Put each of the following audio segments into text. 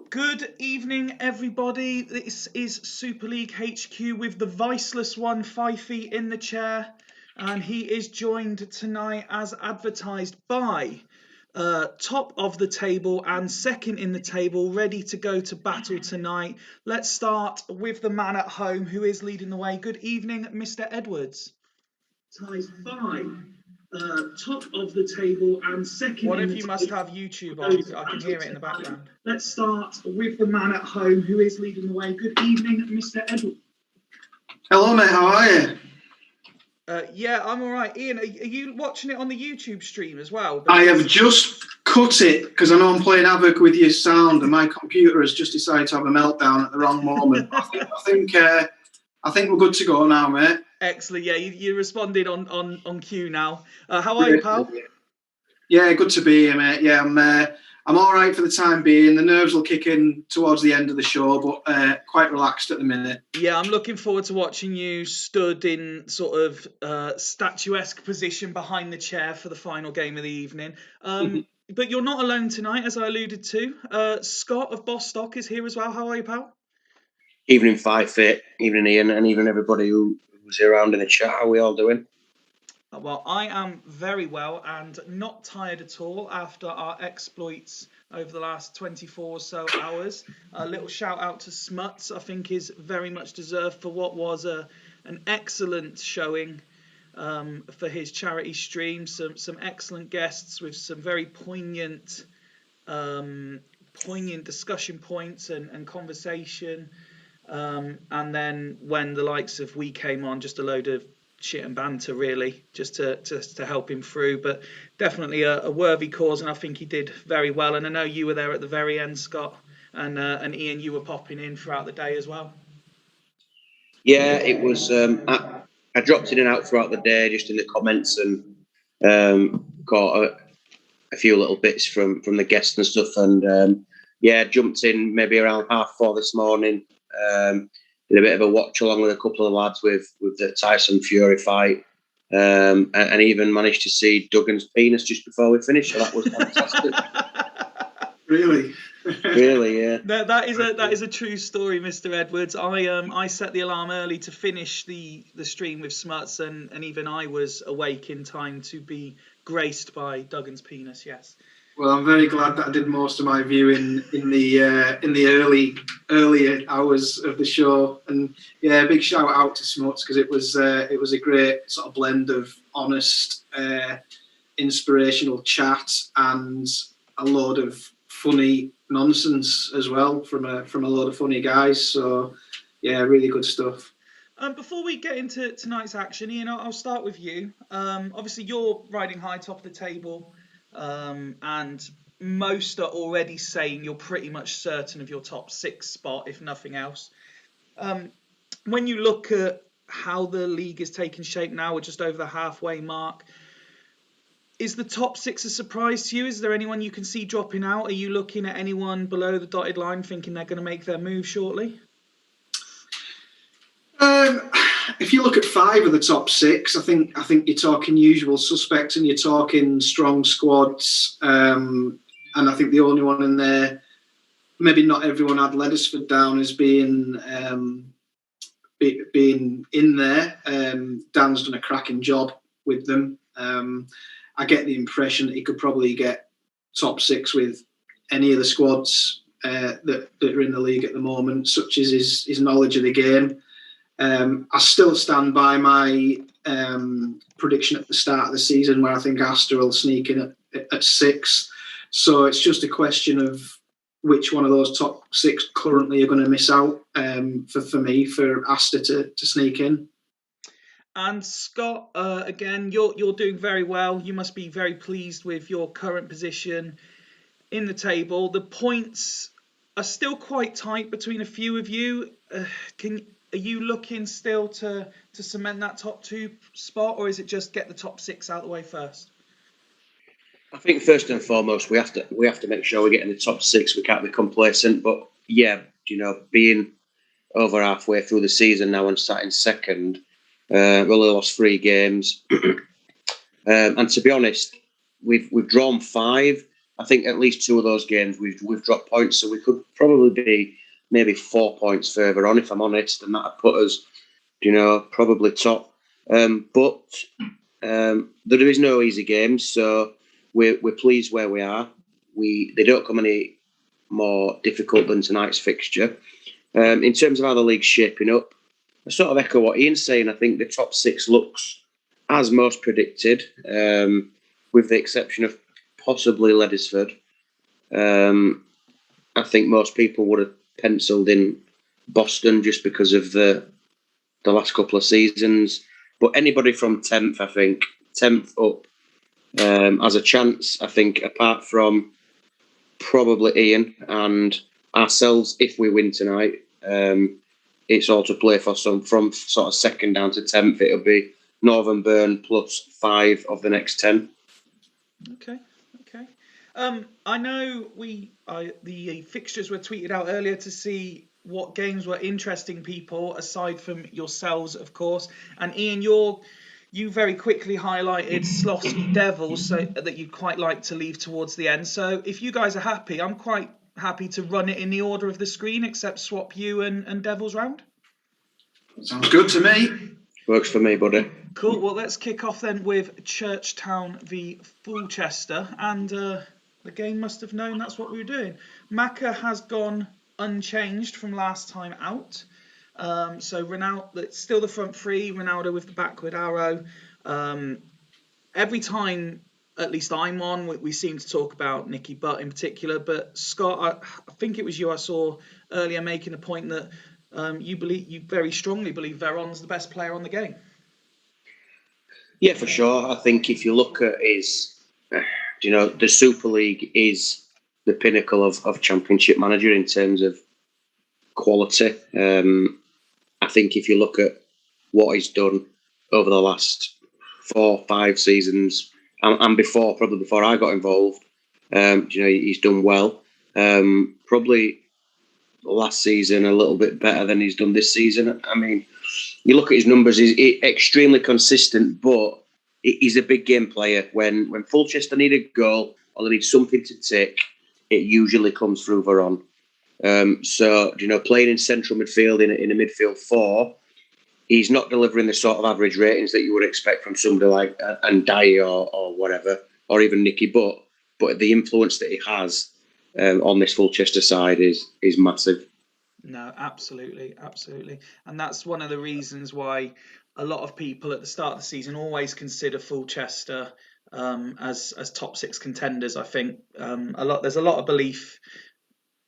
Good evening, everybody. This is Super League HQ with the viceless one, 5 feet in the chair. And he is joined tonight as advertised by top of the table and second in the table, ready to go to battle tonight. Let's start with the man at home who is leading the way. Good evening, Mr. Edwards. Ties by top of the table and second. One of you must have YouTube on. I can hear it in the background. Let's start with the man at home who is leading the way. Good evening, Mr. Edwards. Hello, mate. How are you? Yeah, I'm all right. Ian, are you watching it on the YouTube stream as well? I have just cut it because I know I'm playing havoc with your sound, and my computer has just decided to have a meltdown at the wrong moment. I think we're good to go now, mate. Excellent. Yeah, you responded on cue now. How are you, pal? Yeah, good to be here, mate. Yeah, I'm all right for the time being. The nerves will kick in towards the end of the show, but quite relaxed at the minute. Yeah, I'm looking forward to watching you stood in sort of statuesque position behind the chair for the final game of the evening. But you're not alone tonight, as I alluded to. Scott of Bostock is here as well. How are you, pal? Evening, 5 Fit. Evening, Ian, and even everybody who was around in the chat. How are we all doing? Well, I am very well and not tired at all after our exploits over the last 24 or so hours. A little shout out to Smuts, I think is very much deserved for what was an excellent showing for his charity stream. Some excellent guests with some very poignant discussion points and conversation. And then when the likes of we came on, just a load of shit and banter, really, just to help him through. But definitely a worthy cause, and I think he did very well. And I know you were there at the very end, Scott, and Ian, you were popping in throughout the day as well. Yeah, it was. I dropped in and out throughout the day, just in the comments, and caught a few little bits from the guests and stuff. And jumped in maybe around 4:30 this morning. Did a bit of a watch along with a couple of lads with the Tyson Fury fight, and even managed to see Duggan's penis just before we finished. So that was fantastic. Really? Really, yeah. That is a true story, Mr. Edwards. I set the alarm early to finish the stream with Smuts, and even I was awake in time to be graced by Duggan's penis. Yes. Well, I'm very glad that I did most of my viewing in the earlier hours of the show, and yeah, big shout out to Smuts because it was a great sort of blend of honest, inspirational chat and a load of funny nonsense as well from a load of funny guys. So yeah, really good stuff. Before we get into tonight's action, Ian, I'll start with you. Obviously, you're riding high top of the table. And most are already saying you're pretty much certain of your top 6 spot, if nothing else. When you look at how the league is taking shape now, we're just over the halfway mark. Is the top 6 a surprise to you? Is there anyone you can see dropping out? Are you looking at anyone below the dotted line thinking they're going to make their move shortly? If you look at 5 of the top 6, I think you're talking usual suspects and you're talking strong squads. And I think the only one in there, maybe not everyone had Leddersford down as being in there. Dan's done a cracking job with them. I get the impression that he could probably get top 6 with any of the squads that are in the league at the moment, such as his knowledge of the game. I still stand by my prediction at the start of the season where I think Aster will sneak in at 6. So it's just a question of which one of those top 6 currently are going to miss out for me, for Aster to sneak in. And Scott, again, you're doing very well. You must be very pleased with your current position in the table. The points are still quite tight between a few of you. Are you looking still to cement that top 2 spot, or is it just get the top 6 out of the way first? I think first and foremost we have to make sure we get in the top 6. We can't be complacent, but yeah, being over halfway through the season now and sat in second, we only lost 3 games, and to be honest, we've drawn 5. I think at least 2 of those games we've dropped points, so we could probably be maybe 4 points further on, if I'm honest, and that'd put us, probably top. But there is no easy games, so we're pleased where we are. They don't come any more difficult than tonight's fixture. In terms of how the league's shaping up, I sort of echo what Ian's saying. I think the top 6 looks as most predicted, with the exception of possibly Leddersford. I think most people would have penciled in Boston just because of the last couple of seasons. But anybody from 10th, I think, 10th up has a chance, I think, apart from probably Ian and ourselves, if we win tonight. It's all to play for. From sort of 2nd down to 10th, it'll be Northern Burn plus 5 of the next 10. Okay. I know the fixtures were tweeted out earlier to see what games were interesting people, aside from yourselves, of course. And Ian, you very quickly highlighted Sloths v Devils, so that you'd quite like to leave towards the end. So if you guys are happy, I'm quite happy to run it in the order of the screen, except swap you and Devils round. Sounds good to me. Works for me, buddy. Cool. Well, let's kick off then with Churchtown v Fulchester, and the game must have known that's what we were doing. Macca has gone unchanged from last time out. So Ronaldo, it's still the front three. Ronaldo with the backward arrow. Every time, at least I'm on, we seem to talk about Nicky Butt in particular. But Scott, I think it was you I saw earlier making a point that you very strongly believe Verón's the best player on the game. Yeah, for sure. I think if you look at his, the Super League is the pinnacle of Championship manager in terms of quality. I think if you look at what he's done over the last 4-5 seasons, and probably before I got involved, he's done well. Probably last season a little bit better than he's done this season. I mean, you look at his numbers; he's extremely consistent, but he's a big game player. When Fulchester need a goal or they need something to tick, it usually comes through Verón. So, playing in central midfield in a midfield 4, he's not delivering the sort of average ratings that you would expect from somebody like Ndai or whatever, or even Nicky Butt. But the influence that he has on this Fulchester side is massive. No, absolutely. And that's one of the reasons why a lot of people at the start of the season always consider Fulchester as top 6 contenders. I think there's a lot of belief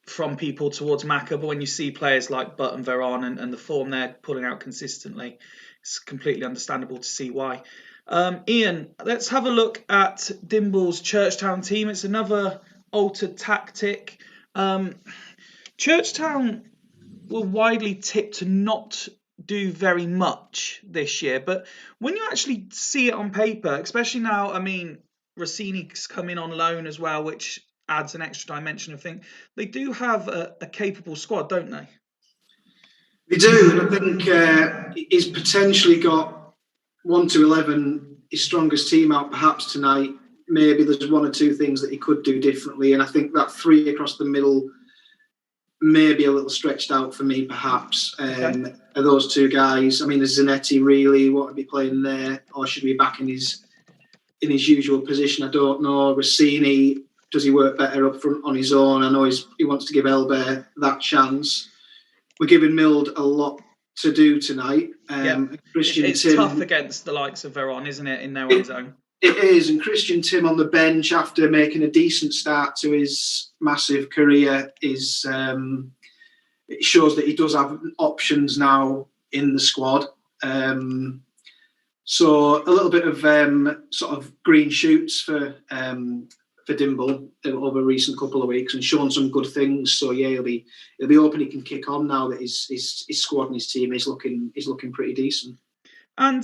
from people towards Macca, but when you see players like Butt and Verón and the form they're pulling out consistently, it's completely understandable to see why. Ian, let's have a look at Dimble's Churchtown team. It's another altered tactic. Churchtown were widely tipped to not do very much this year, but when you actually see it on paper, especially now, I mean, Rossini's come in on loan as well, which adds an extra dimension of thing. They do have a capable squad, don't they? They do, and I think he's potentially got 1 to 11, his strongest team out perhaps tonight. Maybe there's 1 or 2 things that he could do differently, and I think that 3 across the middle may be a little stretched out for me, perhaps. Okay. Are those 2 guys? I mean, is Zanetti really want to be playing there, or should he be back in his usual position? I don't know. Rossini, does he work better up front on his own? I know he wants to give Elbert that chance. We're giving Mild a lot to do tonight. It's Timm, tough against the likes of Verón, isn't it, in their own zone? It is, and Christian Timm on the bench after making a decent start to his massive career it shows that he does have options now in the squad. So a little bit of sort of green shoots for Dimble over a recent couple of weeks and shown some good things. So yeah, he'll be hoping he can kick on now that his squad and his team is looking pretty decent. And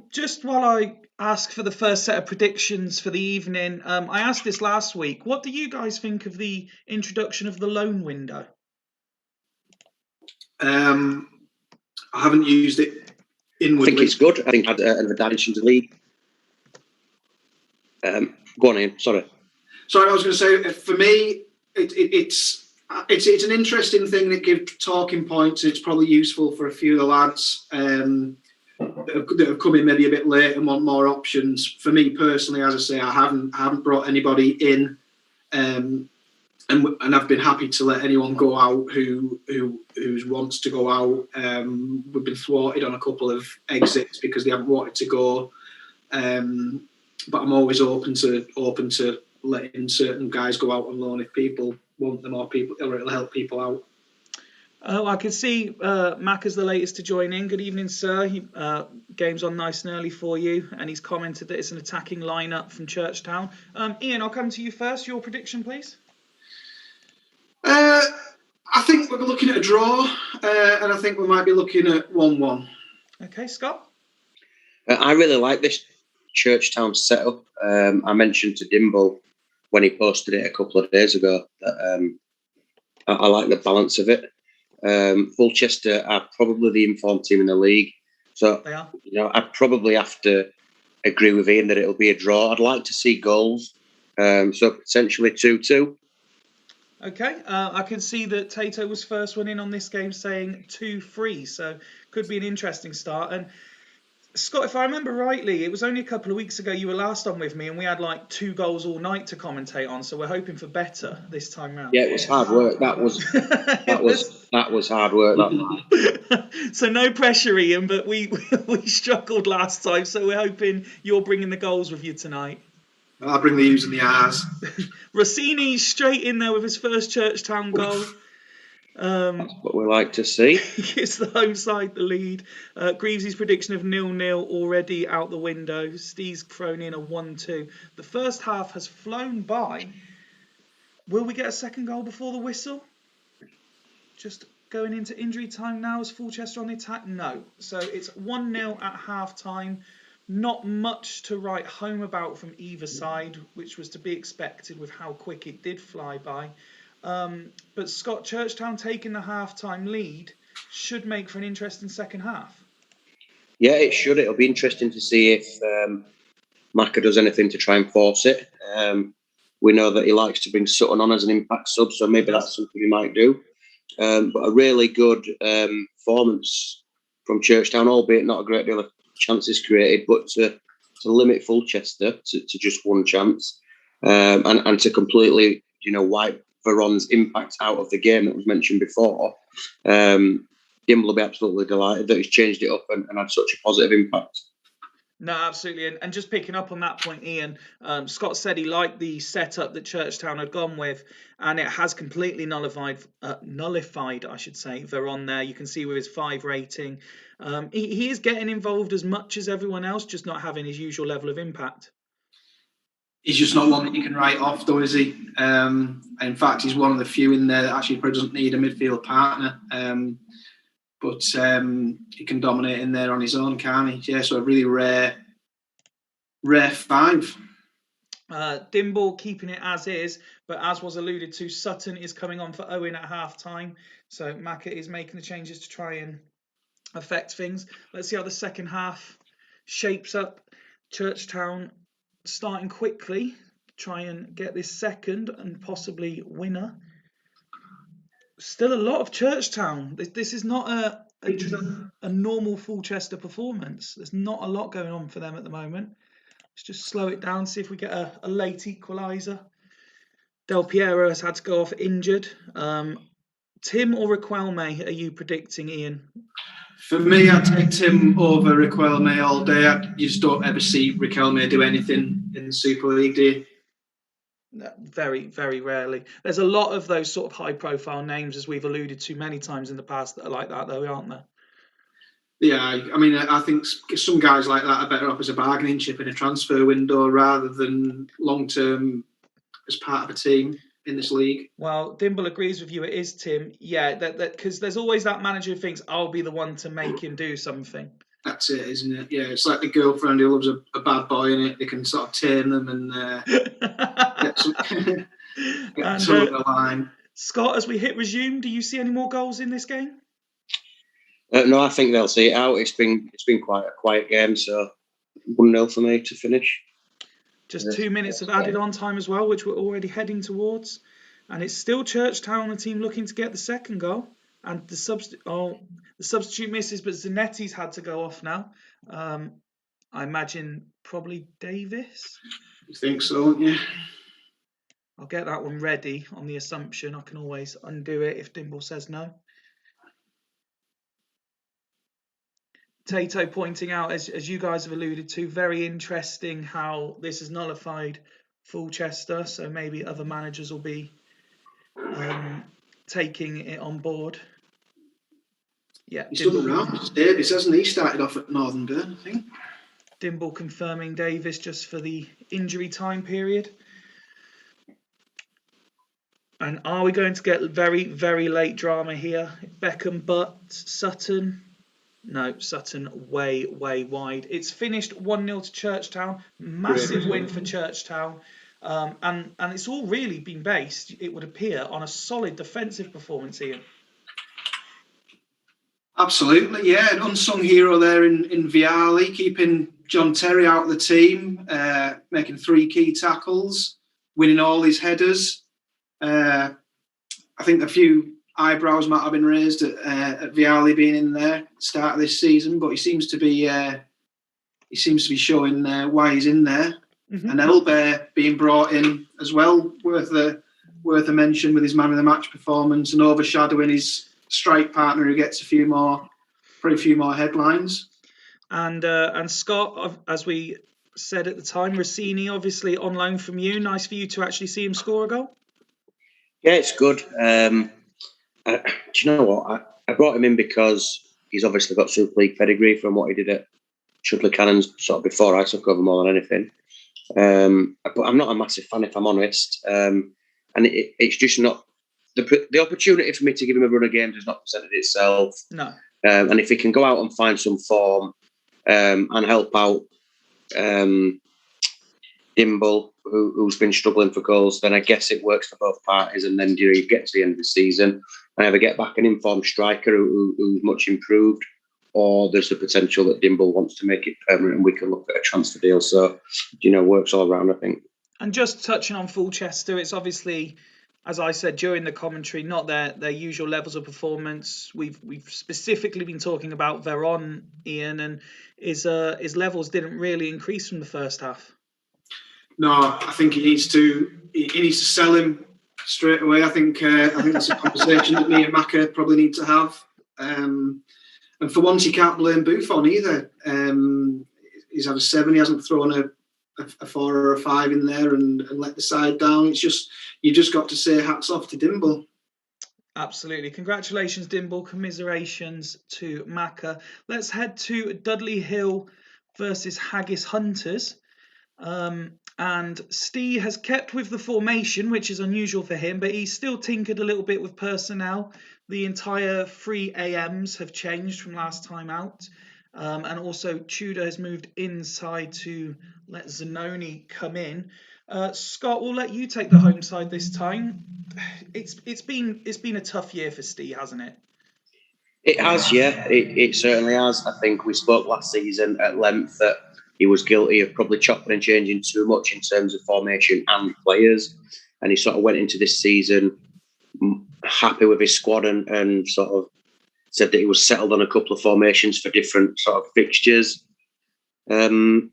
just while I ask for the first set of predictions for the evening, I asked this last week. What do you guys think of the introduction of the loan window? I haven't used it inwardly. I think it's good. I think it had an advantage to the league. Go on, Ian. Sorry. Sorry, I was going to say, for me, it's an interesting thing that gives talking points. It's probably useful for a few of the lads that have come in maybe a bit late and want more options. For me personally, as I say, I haven't brought anybody in, and I've been happy to let anyone go out who wants to go out. We've been thwarted on a couple of exits because they haven't wanted to go, but I'm always open to letting certain guys go out on loan if people want them or it'll help people out. Oh, I can see Mac is the latest to join in. Good evening, sir. Game's on nice and early for you, and he's commented that it's an attacking lineup from Churchtown. Ian, I'll come to you first. Your prediction, please. I think we're looking at a draw, and I think we might be looking at 1-1. Okay, Scott? I really like this Churchtown setup. I mentioned to Dimble when he posted it a couple of days ago that I like the balance of it. Fulchester are probably the informed team in the league, so they are. I'd probably have to agree with Ian that it'll be a draw. I'd like to see goals, so potentially 2-2. Okay, I can see that Tato was first one in on this game saying 2-3, so could be an interesting start. And Scott, if I remember rightly, it was only a couple of weeks ago you were last on with me, and we had like 2 goals all night to commentate on. So we're hoping for better this time round. Yeah, it was hard work. That was hard work. That night. So no pressure, Ian, but we struggled last time. So we're hoping you're bringing the goals with you tonight. I'll bring the U's and the R's. Rossini straight in there with his first Churchtown goal. That's what we like to see. Gives the home side the lead. Greaves' prediction of 0-0 already out the window. Steve's thrown in a 1-2. The first half has flown by. Will we get a second goal before the whistle? Just going into injury time now. Is Fulchester on the attack? No. So it's 1-0 at half time. Not much to write home about from either side, which was to be expected with how quick it did fly by. But Scott, Churchtown taking the half-time lead should make for an interesting second half. Yeah, it should. It'll be interesting to see if Macca does anything to try and force it. We know that he likes to bring Sutton on as an impact sub, so maybe that's something he might do. But a really good performance from Churchtown, albeit not a great deal of chances created, but to limit Fulchester to just one chance and to completely, wipe Verón's impact out of the game that was mentioned before. Dimble will be absolutely delighted that he's changed it up and had such a positive impact. No, absolutely. And just picking up on that point, Ian, Scott said he liked the setup that Churchtown had gone with, and it has completely nullified, I should say, Verón there. You can see with his 5 rating. He is getting involved as much as everyone else, just not having his usual level of impact. He's just not one that you can write off, though, is he? In fact, he's one of the few in there that actually probably doesn't need a midfield partner. But he can dominate in there on his own, can't he? Yeah, so a really rare 5. Dimble keeping it as is, but as was alluded to, Sutton is coming on for Owen at half time. So Macca is making the changes to try and affect things. Let's see how the second half shapes up. Churchtown starting quickly, try and get this second and possibly winner. Still a lot of Churchtown. This is not a normal Fulchester performance. There's not a lot going on for them at the moment. Let's just slow it down, see if we get a late equaliser. Del Piero has had to go off injured. Timm or Riquelme are you predicting, Ian? For me, I'd take Timm over Riquelme all day. You just don't ever see Riquelme do anything in the Super League, do you? Very, very rarely. There's a lot of those sort of high-profile names, as we've alluded to many times in the past, that are like that, though, aren't there? Yeah, I mean, I think some guys like that are better off as a bargaining chip in a transfer window rather than long-term as part of a team in this league. Well, Dimble agrees with you. It is Timm. Yeah, that because there's always that manager who thinks I'll be the one to make him do something. That's it, isn't it? Yeah, it's like the girlfriend who loves a bad boy in it. They can sort of tame them and get some of the line. Scott, as we hit resume, do you see any more goals in this game? No, I think they'll see it out. It's been quite a quiet game, so 1-0 for me to finish. Just 2 minutes of added on time as well, which we're already heading towards. And it's still Churchtown, the team looking to get the second goal. And the substitute misses, but Zanetti's had to go off now. I imagine probably Davis. You think so, yeah? I'll get that one ready on the assumption. I can always undo it if Dimble says no. Tato pointing out, as you guys have alluded to, very interesting how this has nullified Fulchester, so maybe other managers will be taking it on board. Yeah, he's done the rounds. Davis, hasn't he? Started off at Northern Burn, I think. Dimble confirming Davis just for the injury time period. And are we going to get very, very late drama here? Beckham, but Sutton. No, Sutton way, way wide. It's finished 1-0 to Churchtown. Massive win for Churchtown. And it's all really been based, it would appear, on a solid defensive performance, Ian. Absolutely, yeah. An unsung hero there in Viali, keeping John Terry out of the team, making 3 key tackles, winning all his headers. I think a few eyebrows might have been raised at Viali being in there at the start of this season, but he seems to be showing why he's in there. Mm-hmm. And Elbear being brought in as well, worth a mention with his man of the match performance and overshadowing his strike partner who gets a few more headlines. And Scott, as we said at the time, Rossini obviously on loan from you. Nice for you to actually see him score a goal. Yeah, it's good. Do you know what? I brought him in because he's obviously got Super League pedigree from what he did at Shudley Cannons sort of before I took over more than anything. But I'm not a massive fan, if I'm honest. And it's just not the opportunity for me to give him a run of games has not presented itself. No. And if he can go out and find some form and help out Dimble, who's been struggling for goals, then I guess it works for both parties. And then you get to the end of the season and either get back an informed striker who's much improved, or there's the potential that Dimble wants to make it permanent and we can look at a transfer deal. So, works all around, I think. And just touching on Fulchester, it's obviously, as I said during the commentary, not their usual levels of performance. We've specifically been talking about Verón, Ian, and his levels didn't really increase from the first half. No, I think he needs to sell him straight away. I think that's a conversation that me and Macca probably need to have. And for once, you can't blame Buffon either. He's had a 7. He hasn't thrown a 4 or a 5 in there and let the side down. It's just, you just got to say hats off to Dimble. Absolutely. Congratulations, Dimble. Commiserations to Macca. Let's head to Dudley Hill versus Haggis Hunters. And Steve has kept with the formation, which is unusual for him, but he's still tinkered a little bit with personnel. The entire 3 AMs have changed from last time out. And also Tudor has moved inside to let Zanoni come in. Scott, we'll let you take the home side this time. It's been a tough year for Steve, hasn't it? It has, yeah. It certainly has. I think we spoke last season at length that he was guilty of probably chopping and changing too much in terms of formation and players. And he sort of went into this season happy with his squad and sort of said that he was settled on a couple of formations for different sort of fixtures. And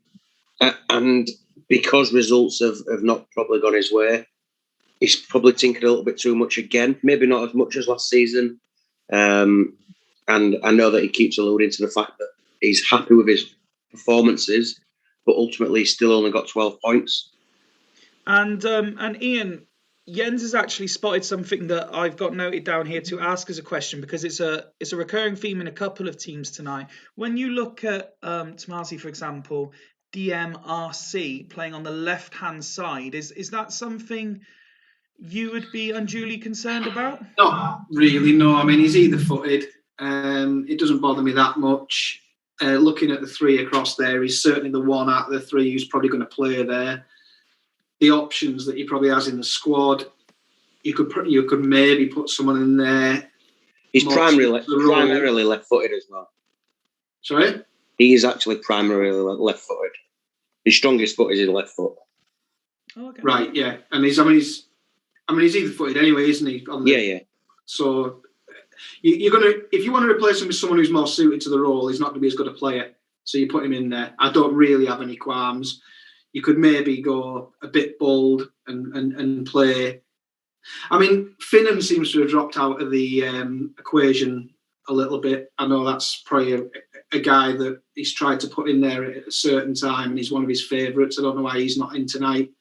because results have not probably gone his way, he's probably tinkered a little bit too much again. Maybe not as much as last season. And I know that he keeps alluding to the fact that he's happy with his performances, but ultimately he's still only got 12 points. And Ian, Jens has actually spotted something that I've got noted down here to ask as a question, because it's a recurring theme in a couple of teams tonight. When you look at Tommasi, for example, DMRC playing on the left-hand side, is that something you would be unduly concerned about? Not really, no. I mean, he's either-footed. It doesn't bother me that much. Looking at the 3 across there, he's certainly the one out of the 3 who's probably going to play there. The options that he probably has in the squad, you could maybe put someone in there. He's primarily left-footed as well. Sorry? He is actually primarily left-footed. His strongest foot is his left foot. Oh, okay. Right, yeah. And he's either-footed anyway, isn't he? Yeah. So you're gonna, if you want to replace him with someone who's more suited to the role, he's not going to be as good a player. So you put him in there. I don't really have any qualms. You could maybe go a bit bold and play. I mean, Finnan seems to have dropped out of the equation a little bit. I know that's probably a guy that he's tried to put in there at a certain time, and he's one of his favourites. I don't know why he's not in tonight.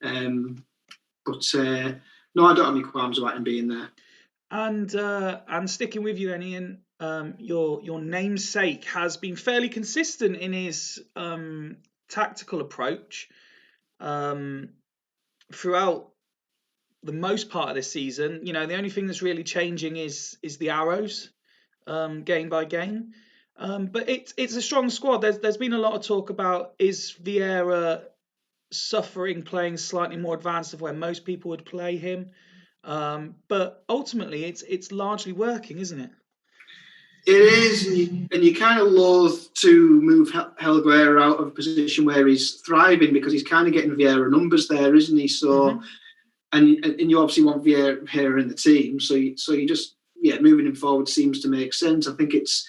But no, I don't have any qualms about him being there. And sticking with you then, Ian, your namesake has been fairly consistent in his tactical approach throughout the most part of this season. You know, the only thing that's really changing is the arrows, game by game. But it's a strong squad. There's been a lot of talk about, is Vieira suffering playing slightly more advanced of where most people would play him? But ultimately, it's largely working, isn't it? It is, and you kind of loath to move Helguera out of a position where he's thriving, because he's kind of getting Vieira numbers there, isn't he? So, and you obviously want Vieira in the team, so you just moving him forward seems to make sense. I think it's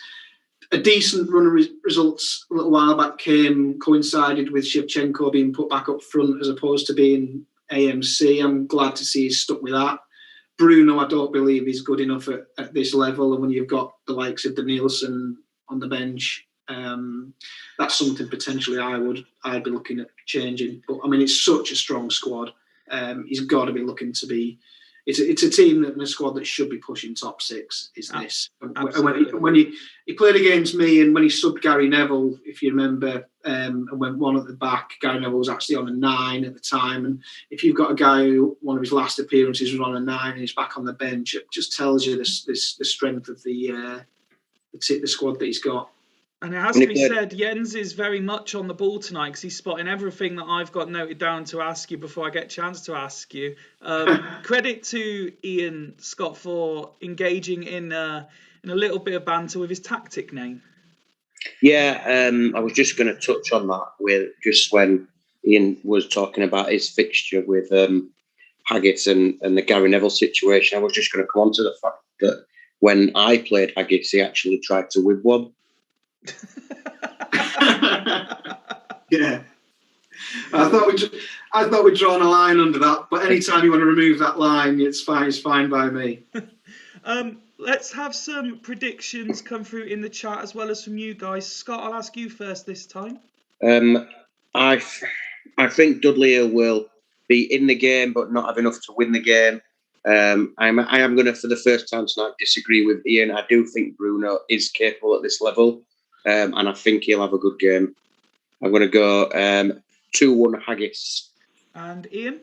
a decent run of results a little while back coincided with Shevchenko being put back up front as opposed to being AMC. I'm glad to see he's stuck with that. Bruno, I don't believe he's good enough at this level, and when you've got the likes of Danielson on the bench, that's something potentially I'd be looking at changing. But I mean, it's such a strong squad. He's got to be looking to be. It's a team and a squad that should be pushing top six. Is this? And when he played against me, and when he subbed Gary Neville, if you remember, and went one at the back, Gary Neville was actually on a 9 at the time. And if you've got a guy who one of his last appearances was on a 9 and he's back on the bench, it just tells you the strength of the squad that he's got. And it has to be said, Jens is very much on the ball tonight, because he's spotting everything that I've got noted down to ask you before I get a chance to ask you. Credit to Ian Scott for engaging in a little bit of banter with his tactic name. Yeah, I was just going to touch on that with just when Ian was talking about his fixture with Haggis and the Gary Neville situation. I was just going to come on to the fact that when I played Haggis, he actually tried to whip one. Yeah, I thought we'd drawn a line under that, but anytime you want to remove that line, it's fine by me. Let's have some predictions come through in the chat as well as from you guys. Scott, I'll ask you first this time. I think Dudley will be in the game but not have enough to win the game. I am going to, for the first time tonight, disagree with Ian. I do think Bruno is capable at this level. And I think he'll have a good game. I'm going to go 2-1 Haggis. And Ian?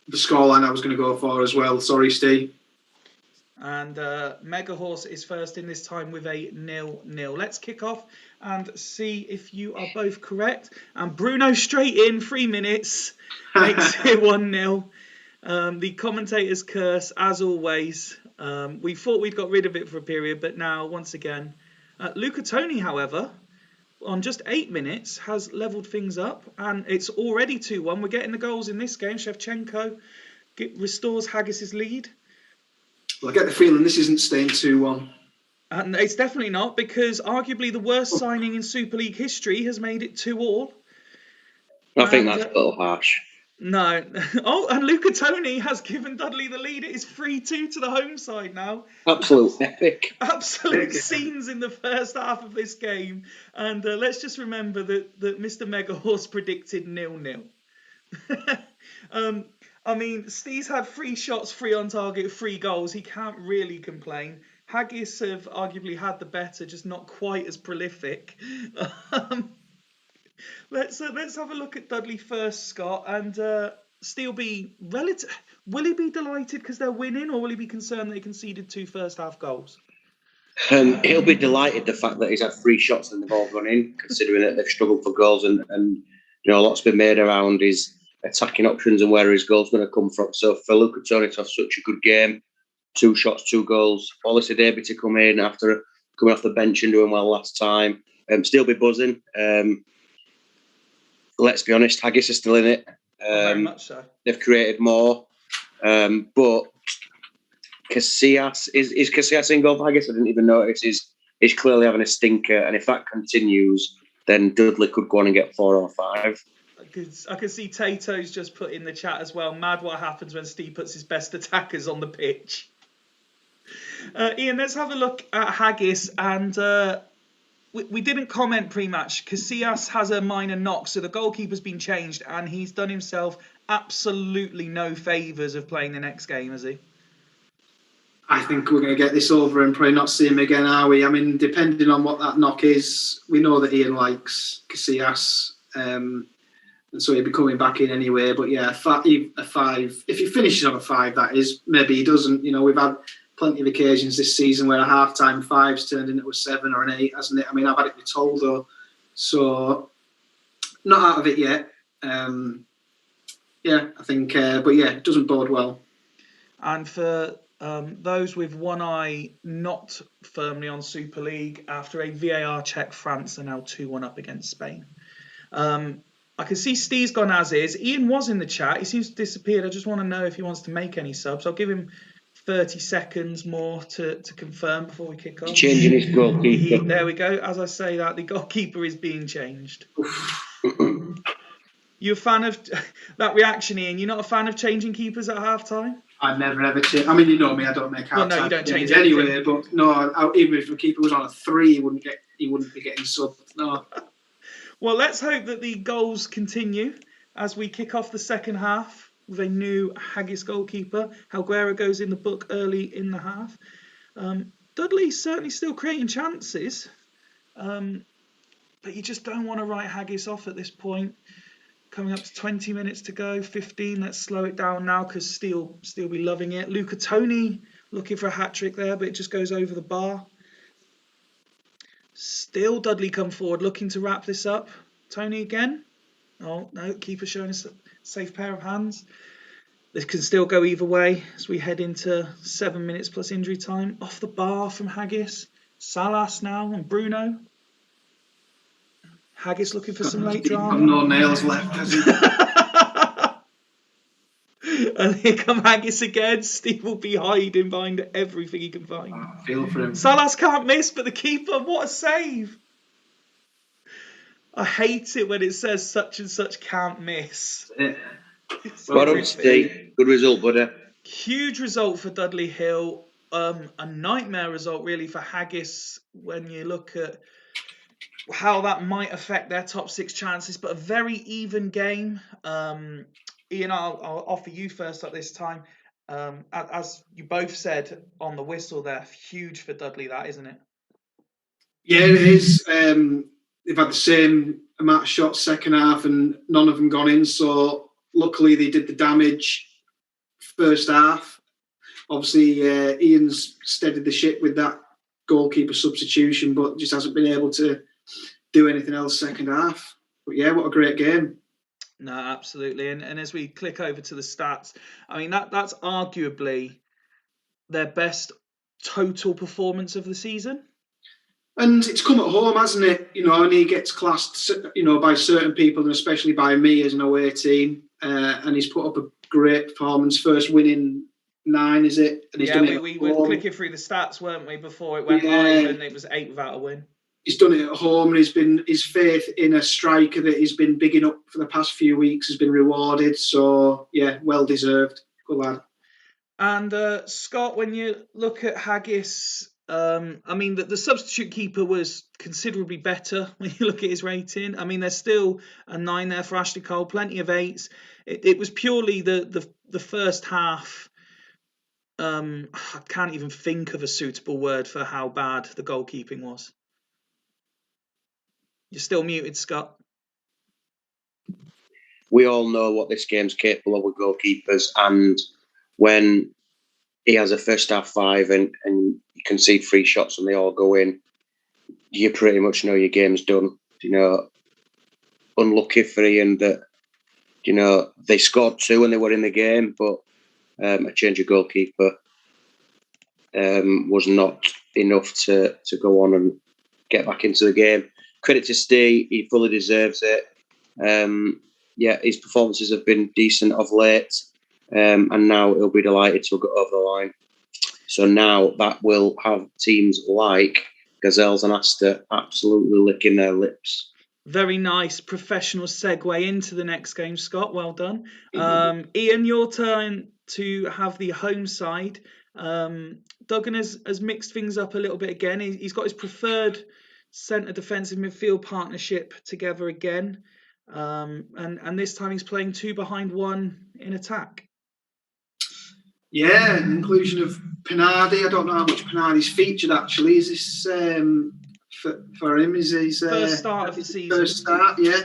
The scoreline I was going to go for as well. Sorry, Steve. And Mega Horse is first in this time with a 0-0. Let's kick off and see if you are both correct. And Bruno straight in, 3 minutes, makes it 1-0. The commentator's curse, as always. We thought we'd got rid of it for a period, but now, once again... Luca Toni, however, on just 8 minutes, has levelled things up, and it's already 2-1. We're getting the goals in this game. Shevchenko restores Haggis's lead. Well, I get the feeling this isn't staying 2-1. And it's definitely not, because arguably the worst signing in Super League history has made it 2-2. I think that's a little harsh. No. Oh, and Luca Toni has given Dudley the lead. It is 3-2 to the home side now. Absolute epic. Absolute scenes in the first half of this game. And let's just remember that Mr. Megahorse predicted 0-0. I mean, Steve's had 3 shots, 3 on target, 3 goals. He can't really complain. Haggis have arguably had the better, just not quite as prolific. Let's have a look at Dudley first, Scott, and Steve will he be delighted because they're winning, or will he be concerned they conceded 2 first-half goals? He'll be delighted the fact that he's had 3 shots and they've all gone in, considering that they've struggled for goals, and you know, a lot's been made around his attacking options and where his goal's going to come from. So for Luca Toni to have such a good game, 2 shots, 2 goals, Wallace Adebi to come in after coming off the bench and doing well last time, still be buzzing. Let's be honest, Haggis is still in it. Very much so. They've created more. But Casillas, is Casillas in goal? I guess I didn't even notice. He's clearly having a stinker. And if that continues, then Dudley could go on and get 4 or 5. I can see Tato's just put in the chat as well. Mad what happens when Steve puts his best attackers on the pitch. Ian, let's have a look at Haggis. And we didn't comment pre-match. Casillas has a minor knock, so the goalkeeper's been changed, and he's done himself absolutely no favours of playing the next game, has he? I think we're going to get this over and probably not see him again, are we? I mean, depending on what that knock is, we know that Ian likes Casillas. And so he'll be coming back in anyway. But yeah, a 5. If he finishes on a 5, that is. Maybe he doesn't. You know, we've had plenty of occasions this season where a half-time 5's turned into a 7 or an 8, hasn't it? I mean, I've had it with Toldo. So, not out of it yet. Yeah, I think. But yeah, it doesn't bode well. And for those with one eye not firmly on Super League, after a VAR check, France are now 2-1 up against Spain. I can see Steve's gone as is. Ian was in the chat. He seems to have disappeared. I just want to know if he wants to make any subs. I'll give him 30 seconds more to confirm before we kick off. He's changing his goalkeeper. There we go. As I say that, the goalkeeper is being changed. You a fan of that reaction, Ian? You're not a fan of changing keepers at half-time? I've never ever changed. I mean, you know me. I don't make half-time. Well, no, you don't change anyway. But no, even if the keeper was on a 3, he wouldn't be getting subbed. No. Well, let's hope that the goals continue as we kick off the second half with a new Haggis goalkeeper. Helguera goes in the book early in the half. Dudley's certainly still creating chances, but you just don't want to write Haggis off at this point. Coming up to 20 minutes to go, 15. Let's slow it down now because still be loving it. Luca Toni looking for a hat-trick there, but it just goes over the bar. Still Dudley come forward, looking to wrap this up. Tony again. Oh, no, keeper showing us a safe pair of hands. This can still go either way as we head into 7 minutes plus injury time. Off the bar from Haggis. Salas now and Bruno. Haggis looking for some late drama. No nails left, has he? And here come Haggis again. Steve will be hiding behind everything he can find. I feel for him. Salas can't miss, but the keeper, what a save. I hate it when it says such and such can't miss. Well done, Steve. Good result, buddy. Huge result for Dudley Hill. A nightmare result, really, for Haggis when you look at how that might affect their top 6 chances, but a very even game. Ian, I'll offer you first at this time. As you both said on the whistle there, huge for Dudley, that, isn't it? Yeah, it is. They've had the same amount of shots second half and none of them gone in. So luckily they did the damage first half. Obviously, Ian's steadied the ship with that goalkeeper substitution, but just hasn't been able to do anything else second half. But yeah, what a great game. No, absolutely. And as we click over to the stats, I mean, that's arguably their best total performance of the season. And it's come at home, hasn't it? You know, and he gets classed, you know, by certain people and especially by me as an away team. And he's put up a great performance. First win in 9, is it? And he's done it we were clicking through the stats, weren't we, before it went live, and it was 8 without a win. He's done it at home, and his faith in a striker that he's been bigging up for the past few weeks has been rewarded. So yeah, well deserved. Good lad. And Scott, when you look at Haggis, I mean, the substitute keeper was considerably better when you look at his rating. I mean, there's still a 9 there for Ashley Cole, plenty of 8s. It was purely the first half. I can't even think of a suitable word for how bad the goalkeeping was. You're still muted, Scott. We all know what this game's capable of with goalkeepers, and when he has a first half 5 and you concede 3 shots and they all go in, you pretty much know your game's done. You know, unlucky for Ian that, you know, they scored 2 and they were in the game, but a change of goalkeeper was not enough to go on and get back into the game. Credit to Steve, he fully deserves it. yeah, his performances have been decent of late, and now he'll be delighted to get over the line. So now that will have teams like Gazelles and Aster absolutely licking their lips. Very nice professional segue into the next game, Scott. Well done. Ian, your turn to have the home side. Duggan has mixed things up a little bit again. He's got his preferred centre defensive midfield partnership together again. And this time he's playing 2 behind 1 in attack. Yeah, inclusion of Pinardi. I don't know how much Pinardi's featured actually. Is this for him? Is his first start of the season? First start, yeah.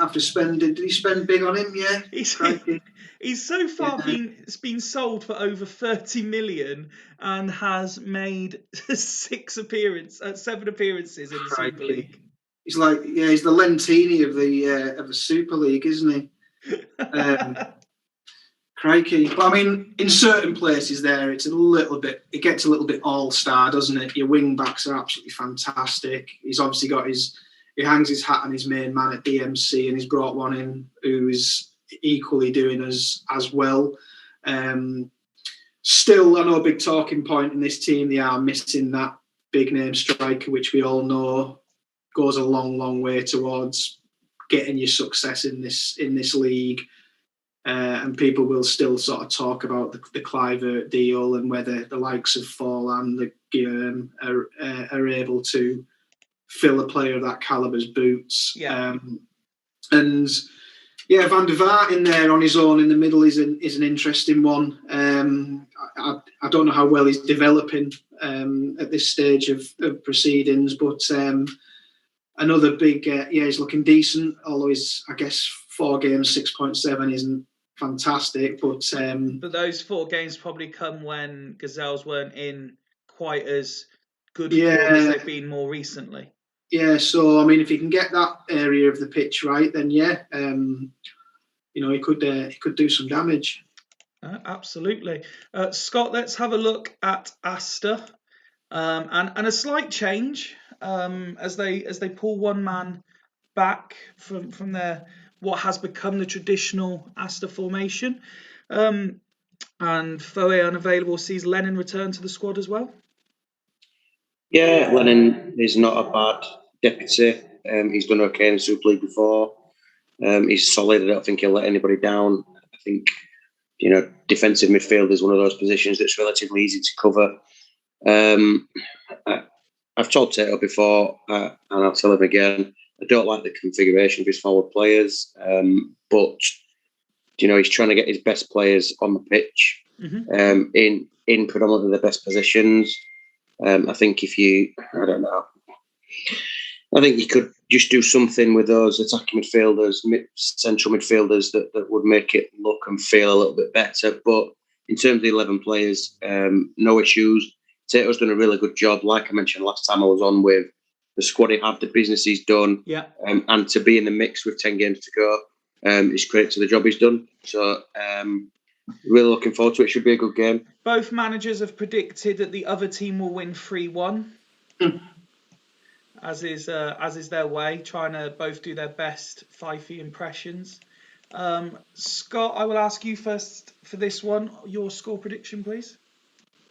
After did he spend big on him? Yeah. He's so far been sold for over 30 million and has made 7 appearances in the Super League. He's like, he's the Lentini of the Super League, isn't he? Crikey. But I mean, in certain places there, it gets a little bit all-star, doesn't it? Your wing backs are absolutely fantastic. He's obviously got he hangs his hat on his main man at DMC, and he's brought one in who is equally doing as well. Still, I know a big talking point in this team, they are missing that big name striker, which we all know goes a long, long way towards getting your success in this league. And people will still sort of talk about the Clivert deal and whether the likes of Forlán, the Guillaume are able to fill a player of that caliber's boots. Yeah. And yeah, Van der Vaart in there on his own in the middle is an interesting one. I don't know how well he's developing at this stage of proceedings, but another big, he's looking decent, although he's, I guess, 4 games, 6.7 isn't fantastic, but those 4 games probably come when Gazelles weren't in quite as good form as they've been more recently. Yeah, so I mean, if he can get that area of the pitch right, then he could do some damage. Absolutely, Scott. Let's have a look at Aster, and a slight change as they pull one man back from their what has become the traditional Aster formation. And Foe unavailable sees Lennon return to the squad as well. Yeah, Lennon is not a bad deputy. He's done okay in the Super League before. He's solid. I don't think he'll let anybody down. I think, defensive midfield is one of those positions that's relatively easy to cover. I've told Tato before, and I'll tell him again, I don't like the configuration of his forward players, but he's trying to get his best players on the pitch, in predominantly the best positions. I think I think he could just do something with those attacking midfielders, central midfielders that would make it look and feel a little bit better. But in terms of the 11 players, no issues. Tato's done a really good job. Like I mentioned last time I was on, with the squad he had, the business he's done, and to be in the mix with 10 games to go, is credit to the job he's done. So really looking forward to it. Should be a good game. Both managers have predicted that the other team will win 3-1, as is their way, trying to both do their best Fifey impressions. Scott, I will ask you first for this one. Your score prediction, please.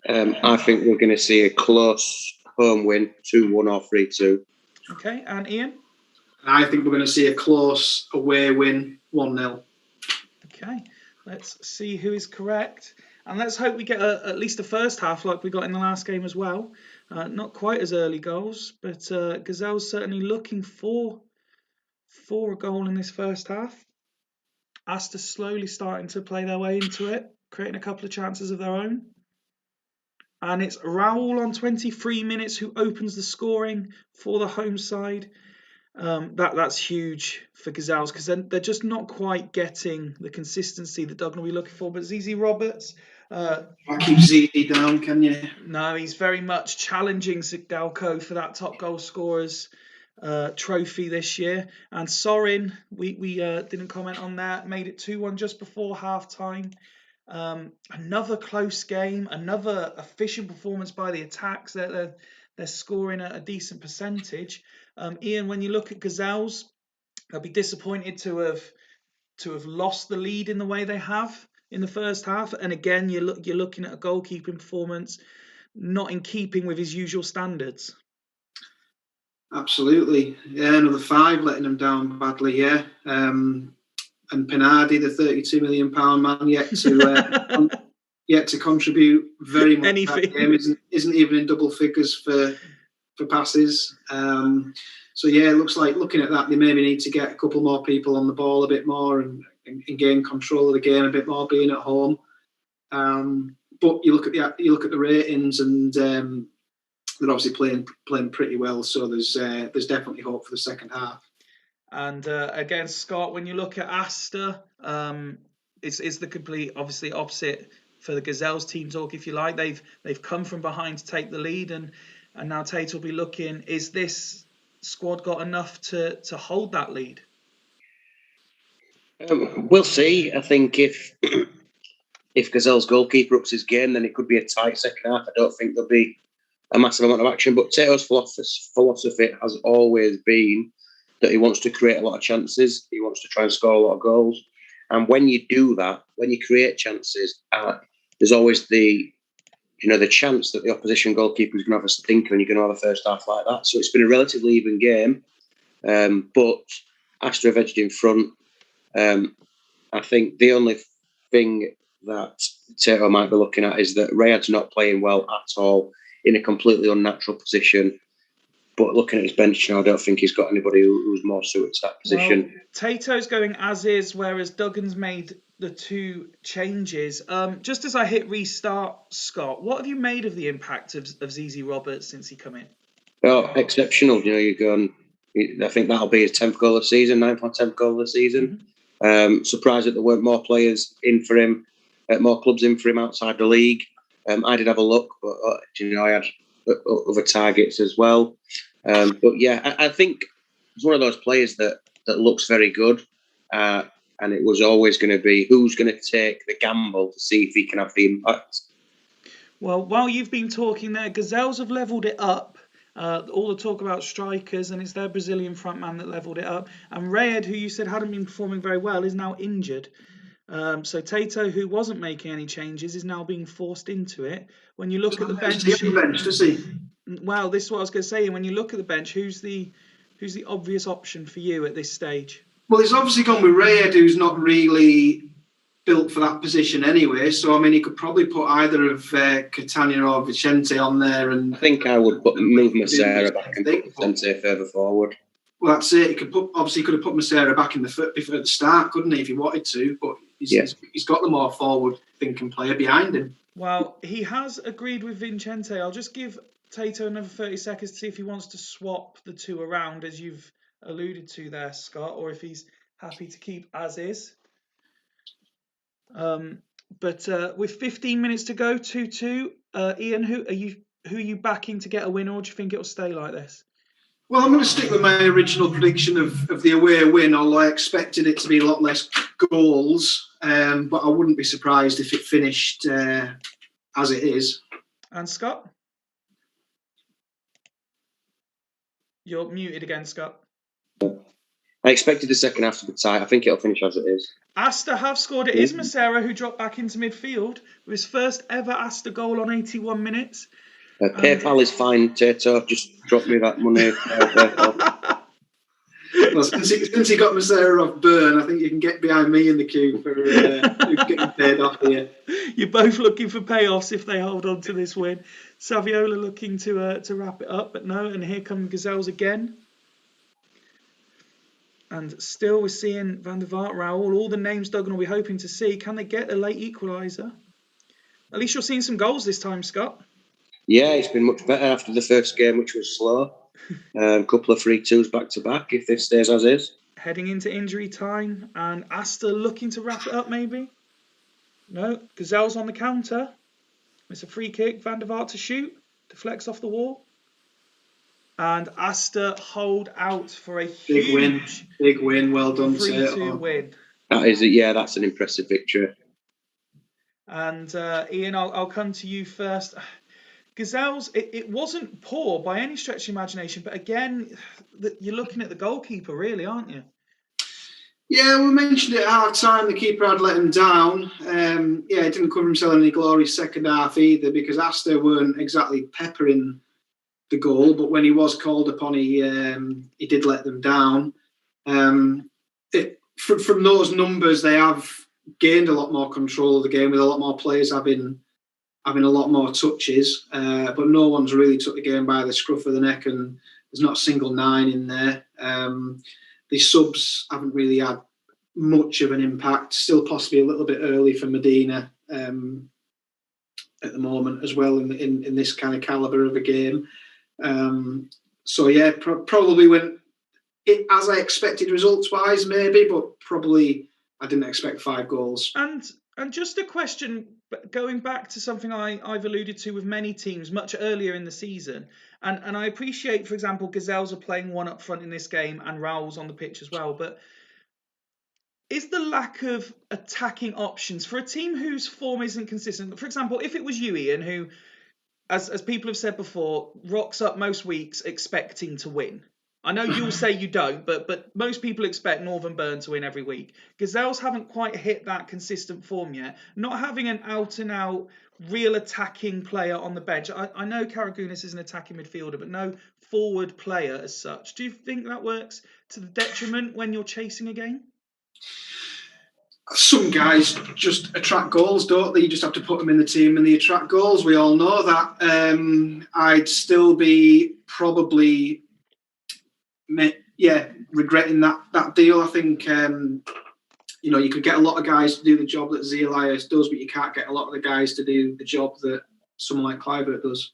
I think we're going to see a close home win, 2-1 or 3-2. Okay, and Ian? I think we're going to see a close away win, 1-0. Okay, let's see who is correct. And let's hope we get at least a first half like we got in the last game as well. Not quite as early goals, but Gazelles certainly looking for a goal in this first half. Aster slowly starting to play their way into it, creating a couple of chances of their own. And it's Raul on 23 minutes who opens the scoring for the home side. That's huge for Gazelles because they're just not quite getting the consistency that Duggan will be looking for. But Zizi Roberts... I keep Zizi down, can you? No, he's very much challenging Sigdalco for that top goal scorers trophy this year. And Sorin, we didn't comment on that, made it 2-1 just before half-time. Another close game, another efficient performance by the attacks. They're scoring a decent percentage. Ian, when you look at Gazelles, They'll be disappointed to have lost the lead in the way they have in the first half. And again, you're looking at a goalkeeping performance not in keeping with his usual standards. Absolutely. Yeah, another 5 letting them down badly, yeah. And Pinardi, the £32 million man, yet to contribute very much. Anything. That game isn't even in double figures for passes. So yeah, it looks like looking at that, they maybe need to get a couple more people on the ball a bit more and gain control of the game a bit more, being at home. But you look at the ratings, and they're obviously playing pretty well. So there's definitely hope for the second half. And again, Scott, when you look at Aster, it's the complete, obviously, opposite for the Gazelles team talk, if you like. They've come from behind to take the lead, and now Tate will be looking. Is this squad got enough to hold that lead? We'll see. I think if Gazelle's goalkeeper ups his game, then it could be a tight second half. I don't think there'll be a massive amount of action. But Tato's philosophy has always been that he wants to create a lot of chances. He wants to try and score a lot of goals. And when you do that, when you create chances, there's always the chance that the opposition goalkeeper is going to have a stinker and you're going to have a first half like that. So it's been a relatively even game. But Aster have edged in front. I think the only thing that Tato might be looking at is that Rayad's not playing well at all, in a completely unnatural position. But looking at his bench now, I don't think he's got anybody who's more suited to that position. Well, Tato's going as is, whereas Duggan's made the 2 changes. Just as I hit restart, Scott, what have you made of the impact of Zizi Roberts since he come in? Oh, exceptional. You're going. I think that'll be his 10th goal of the season, 9th or 10th goal of the season. Mm-hmm. Surprised that there weren't more players in for him, more clubs in for him outside the league. I did have a look, but I had other targets as well. But yeah, I think it's one of those players that looks very good, and it was always going to be who's going to take the gamble to see if he can have the impact. Well, while you've been talking there, Gazelles have levelled it up. All the talk about strikers, and it's their Brazilian front man that levelled it up. And Rayad, who you said hadn't been performing very well, is now injured. So Tato, who wasn't making any changes, is now being forced into it. When you look at the bench, does he? Well, this is what I was going to say. When you look at the bench, who's the obvious option for you at this stage? Well, he's obviously gone with Rayad, who's not really built for that position anyway. So I mean, he could probably put either of Catania or Vicente on there. And I think I would move Macera back and put Vicente further forward. Well, that's it. He could have put Macera back in before the start, couldn't he, if he wanted to? But he's got the more forward-thinking player behind him. Well, he has agreed with Vicente. I'll just give Tato another 30 seconds to see if he wants to swap the 2 around, as you've alluded to there, Scott, or if he's happy to keep as is. But with 15 minutes to go, 2-2, Ian, who are you backing to get a win, or do you think it'll stay like this? Well, I'm going to stick with my original prediction of the away win, although I expected it to be a lot less goals. But I wouldn't be surprised if it finished as it is. And Scott? You're muted again, Scott. I expected the second half to be tight. I think it'll finish as it is. Aster have scored. It is Macera who dropped back into midfield with his first ever Aster goal on 81 minutes. PayPal is fine, Tato. Just drop me that money. Well, since he got Macera off Burn, I think you can get behind me in the queue for getting paid off here. You're both looking for payoffs if they hold on to this win. Saviola looking to wrap it up, but no. And here come Gazelles again. And still we're seeing Van der Vaart, Raul, all the names Duggan will be hoping to see. Can they get a late equaliser? At least you're seeing some goals this time, Scott. Yeah, it's been much better after the first game, which was slow. A couple of 3-2s back to back, if this stays as is. Heading into injury time, and Aster looking to wrap it up, maybe? No, Gazelles on the counter. It's a free kick, Van der Vaart to shoot, deflects off the wall. And Aster hold out for a huge big win. Well done, 3-2 win. That is it. Yeah, that's an impressive victory. And Ian, I'll come to you first. Gazelles, it wasn't poor by any stretch of imagination, but again, you're looking at the goalkeeper, really, aren't you? Yeah, we mentioned it at half time. The keeper had let him down. He didn't cover himself in any glory second half either, because Aster weren't exactly peppering the goal, but when he was called upon, he did let them down. From those numbers, they have gained a lot more control of the game, with a lot more players having a lot more touches, but no one's really took the game by the scruff of the neck, and there's not a single 9 in there. The subs haven't really had much of an impact. Still possibly a little bit early for Medina at the moment as well in this kind of calibre of a game. Probably went as I expected results-wise, maybe, but probably I didn't expect 5 goals. And just a question, going back to something I've alluded to with many teams much earlier in the season, and I appreciate, for example, Gazelles are playing one up front in this game and Raul's on the pitch as well, but is the lack of attacking options for a team whose form isn't consistent? For example, if it was you, Ian, who, as people have said before, rocks up most weeks expecting to win. I know you'll say you don't, but most people expect Northern Burn to win every week. Gazelles haven't quite hit that consistent form yet. Not having an out-and-out, real attacking player on the bench. I know Karagunis is an attacking midfielder, but no forward player as such. Do you think that works to the detriment when you're chasing a game? Some guys just attract goals, don't they? You just have to put them in the team and they attract goals. We all know that. I'd still be probably... regretting that deal. I think you could get a lot of guys to do the job that Elias does, but you can't get a lot of the guys to do the job that someone like Clivert does.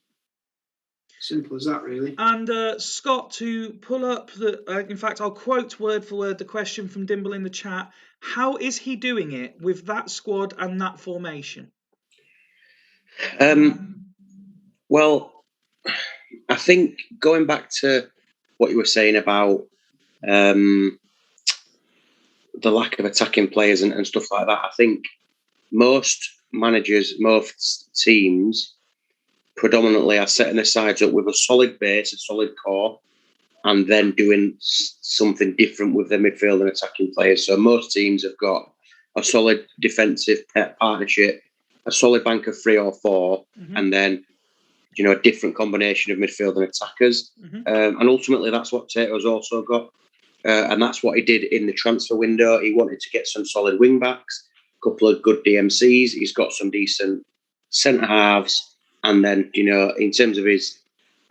Simple as that, really. And Scott, to pull up in fact, I'll quote word for word the question from Dimble in the chat. How is he doing it with that squad and that formation? Well, I think going back to what you were saying about the lack of attacking players and stuff like that, I think most managers, most teams predominantly are setting their sides up with a solid base, a solid core, and then doing something different with their midfield and attacking players. So most teams have got a solid defensive partnership, a solid bank of 3 or 4, and then a different combination of midfield and attackers. And ultimately, that's what Tato's also got. And that's what he did in the transfer window. He wanted to get some solid wing backs, a couple of good DMCs. He's got some decent centre halves. And then, in terms of his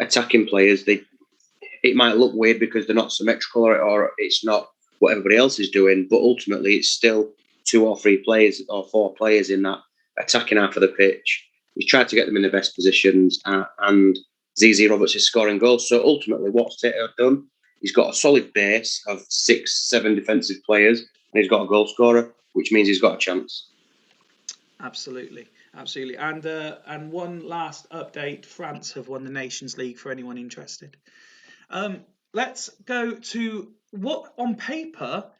attacking players, it might look weird because they're not symmetrical or it's not what everybody else is doing. But ultimately, it's still 2 or 3 players or 4 players in that attacking half of the pitch. He's tried to get them in the best positions, and ZZ Roberts is scoring goals. So ultimately, what's Tato done? He's got a solid base of 6-7 defensive players, and he's got a goal scorer, which means he's got a chance. Absolutely. And one last update: France have won the Nations League. For anyone interested, let's go to what on paper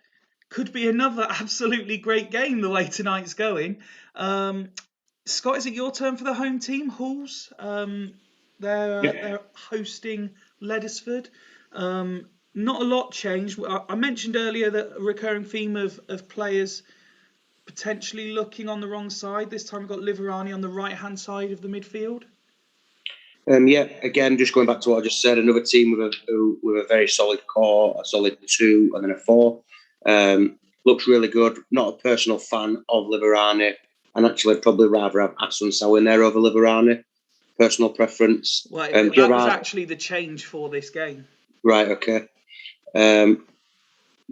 could be another absolutely great game. The way tonight's going. Scott, is it your turn for the home team, Hools? They're hosting Leddersford. Not a lot changed. I mentioned earlier that a recurring theme of players potentially looking on the wrong side. This time we've got Liverani on the right-hand side of the midfield. Again, just going back to what I just said, another team with a very solid core, a solid 2 and then a 4. Looks really good. Not a personal fan of Liverani. And actually, I'd probably rather have Asun Sow in there over Liverani. Personal preference. Well, that was actually the change for this game. Right, okay.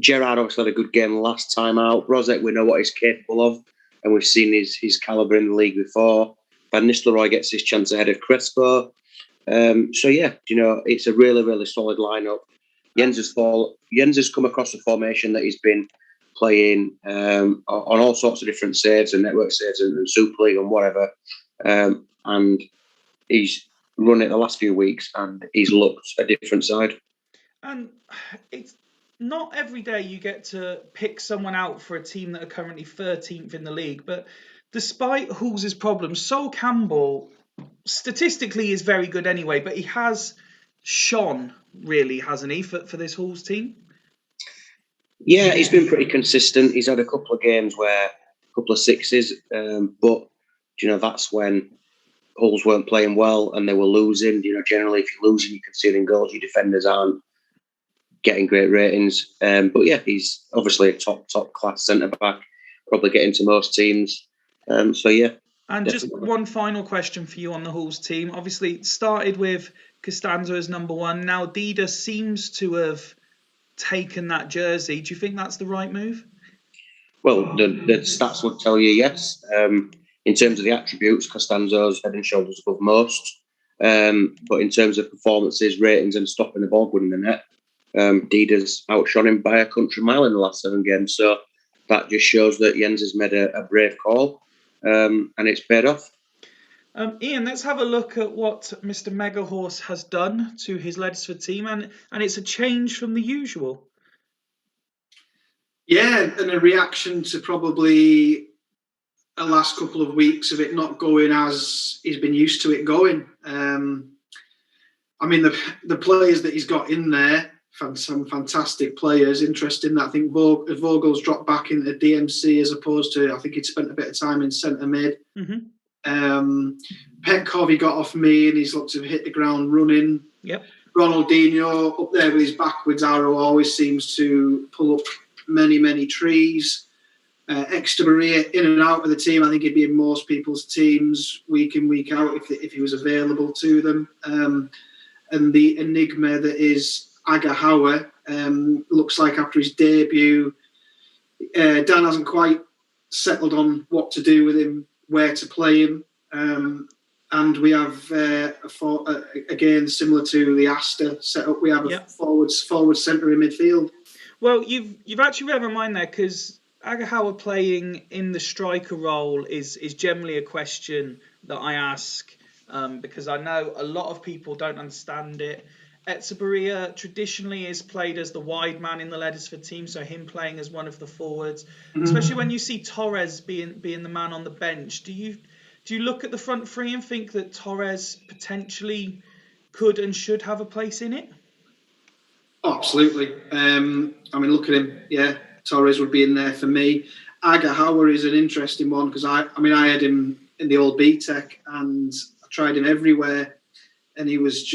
Gerrard obviously had a good game last time out. Rosette, we know what he's capable of, and we've seen his calibre in the league before. Van Nistelrooy gets his chance ahead of Crespo. It's a really, really solid lineup. Jens has come across a formation that he's been playing on all sorts of different saves and network saves and Super League and whatever. And he's run it the last few weeks and he's looked a different side. And it's not every day you get to pick someone out for a team that are currently 13th in the league. But despite Hools' problems, Sol Campbell statistically is very good anyway. But he has shone, really, hasn't he, for this Hools team? Yeah, he's been pretty consistent. He's had a couple of games where a couple of sixes, but that's when Hools weren't playing well and they were losing. Generally, if you're losing, you're conceding goals. Your defenders aren't getting great ratings. But yeah, he's obviously a top class centre back, probably getting to most teams. So yeah. And definitely. just one final question for you on the Hools team. Obviously, it started with Costanza as number one. Now Dida seems to have taken that jersey. Do you think that's the right move? Well, the stats would tell you yes. In terms of the attributes, Costanzo's head and shoulders above most. But in terms of performances, ratings, and stopping the ball, winning the net, Dida's outshone him by a country mile in the last 7 games. So that just shows that Jens has made a brave call, and it's paid off. Ian, let's have a look at what Mr. Megahorse has done to his Leddersford team, and it's a change from the usual. Yeah, and a reaction to probably the last couple of weeks of it not going as he's been used to it going. I mean, the players that he's got in there, some fantastic players. Interesting that I think Vogel's dropped back into DMC as opposed to, I think he'd spent a bit of time in centre mid. Mm-hmm. Petkov, he got off me and he's looked to hit the ground running. Yep. Ronaldinho up there with his backwards arrow always seems to pull up many trees. Exeter Maria in and out of the team. I think he'd be in most people's teams week in, week out if he was available to them. And the enigma that is Agahawa looks like after his debut, Dan hasn't quite settled on what to do with him, where to play him. And we have, again, similar to the Aster setup, we have a forward centre in midfield. Well, you've actually read my mind there, because Agahawa playing in the striker role is generally a question that I ask, because I know a lot of people don't understand it. Etzeberria traditionally is played as the wide man in the Leddersford team, so him playing as one of the forwards, especially when you see Torres being the man on the bench. Do you look at the front three and think that Torres potentially could and should have a place in it? Oh, absolutely. I mean, look at him. Yeah, Torres would be in there for me. Agahawa is an interesting one because I had him in the old B-Tech and I tried him everywhere, and he was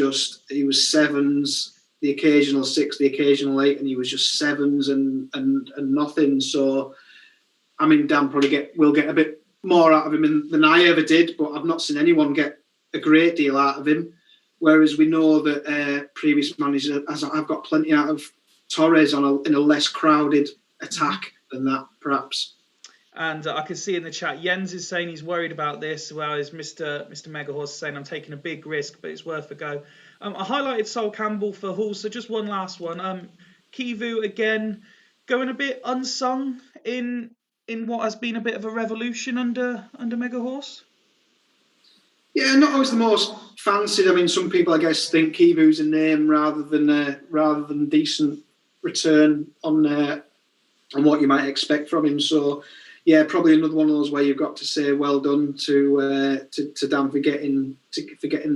sevens, the occasional 6, the occasional 8, and he was just sevens and nothing. So, I mean, Dan probably will get a bit more out of him than I ever did, but I've not seen anyone get a great deal out of him. Whereas we know that previous managers have got plenty out of Torres in a less crowded attack than that, perhaps. And I can see in the chat, Jens is saying he's worried about this, whereas Mr. Megahorse is saying I'm taking a big risk, but it's worth a go. I highlighted Sol Campbell for Hools, so just one last one. Chivu, again, going a bit unsung in what has been a bit of a revolution under Megahorse. Yeah, not always the most fancied. I mean, some people, I guess, think Chivu's a name rather than decent return on what you might expect from him. So, yeah, probably another one of those where you've got to say well done to Dan for getting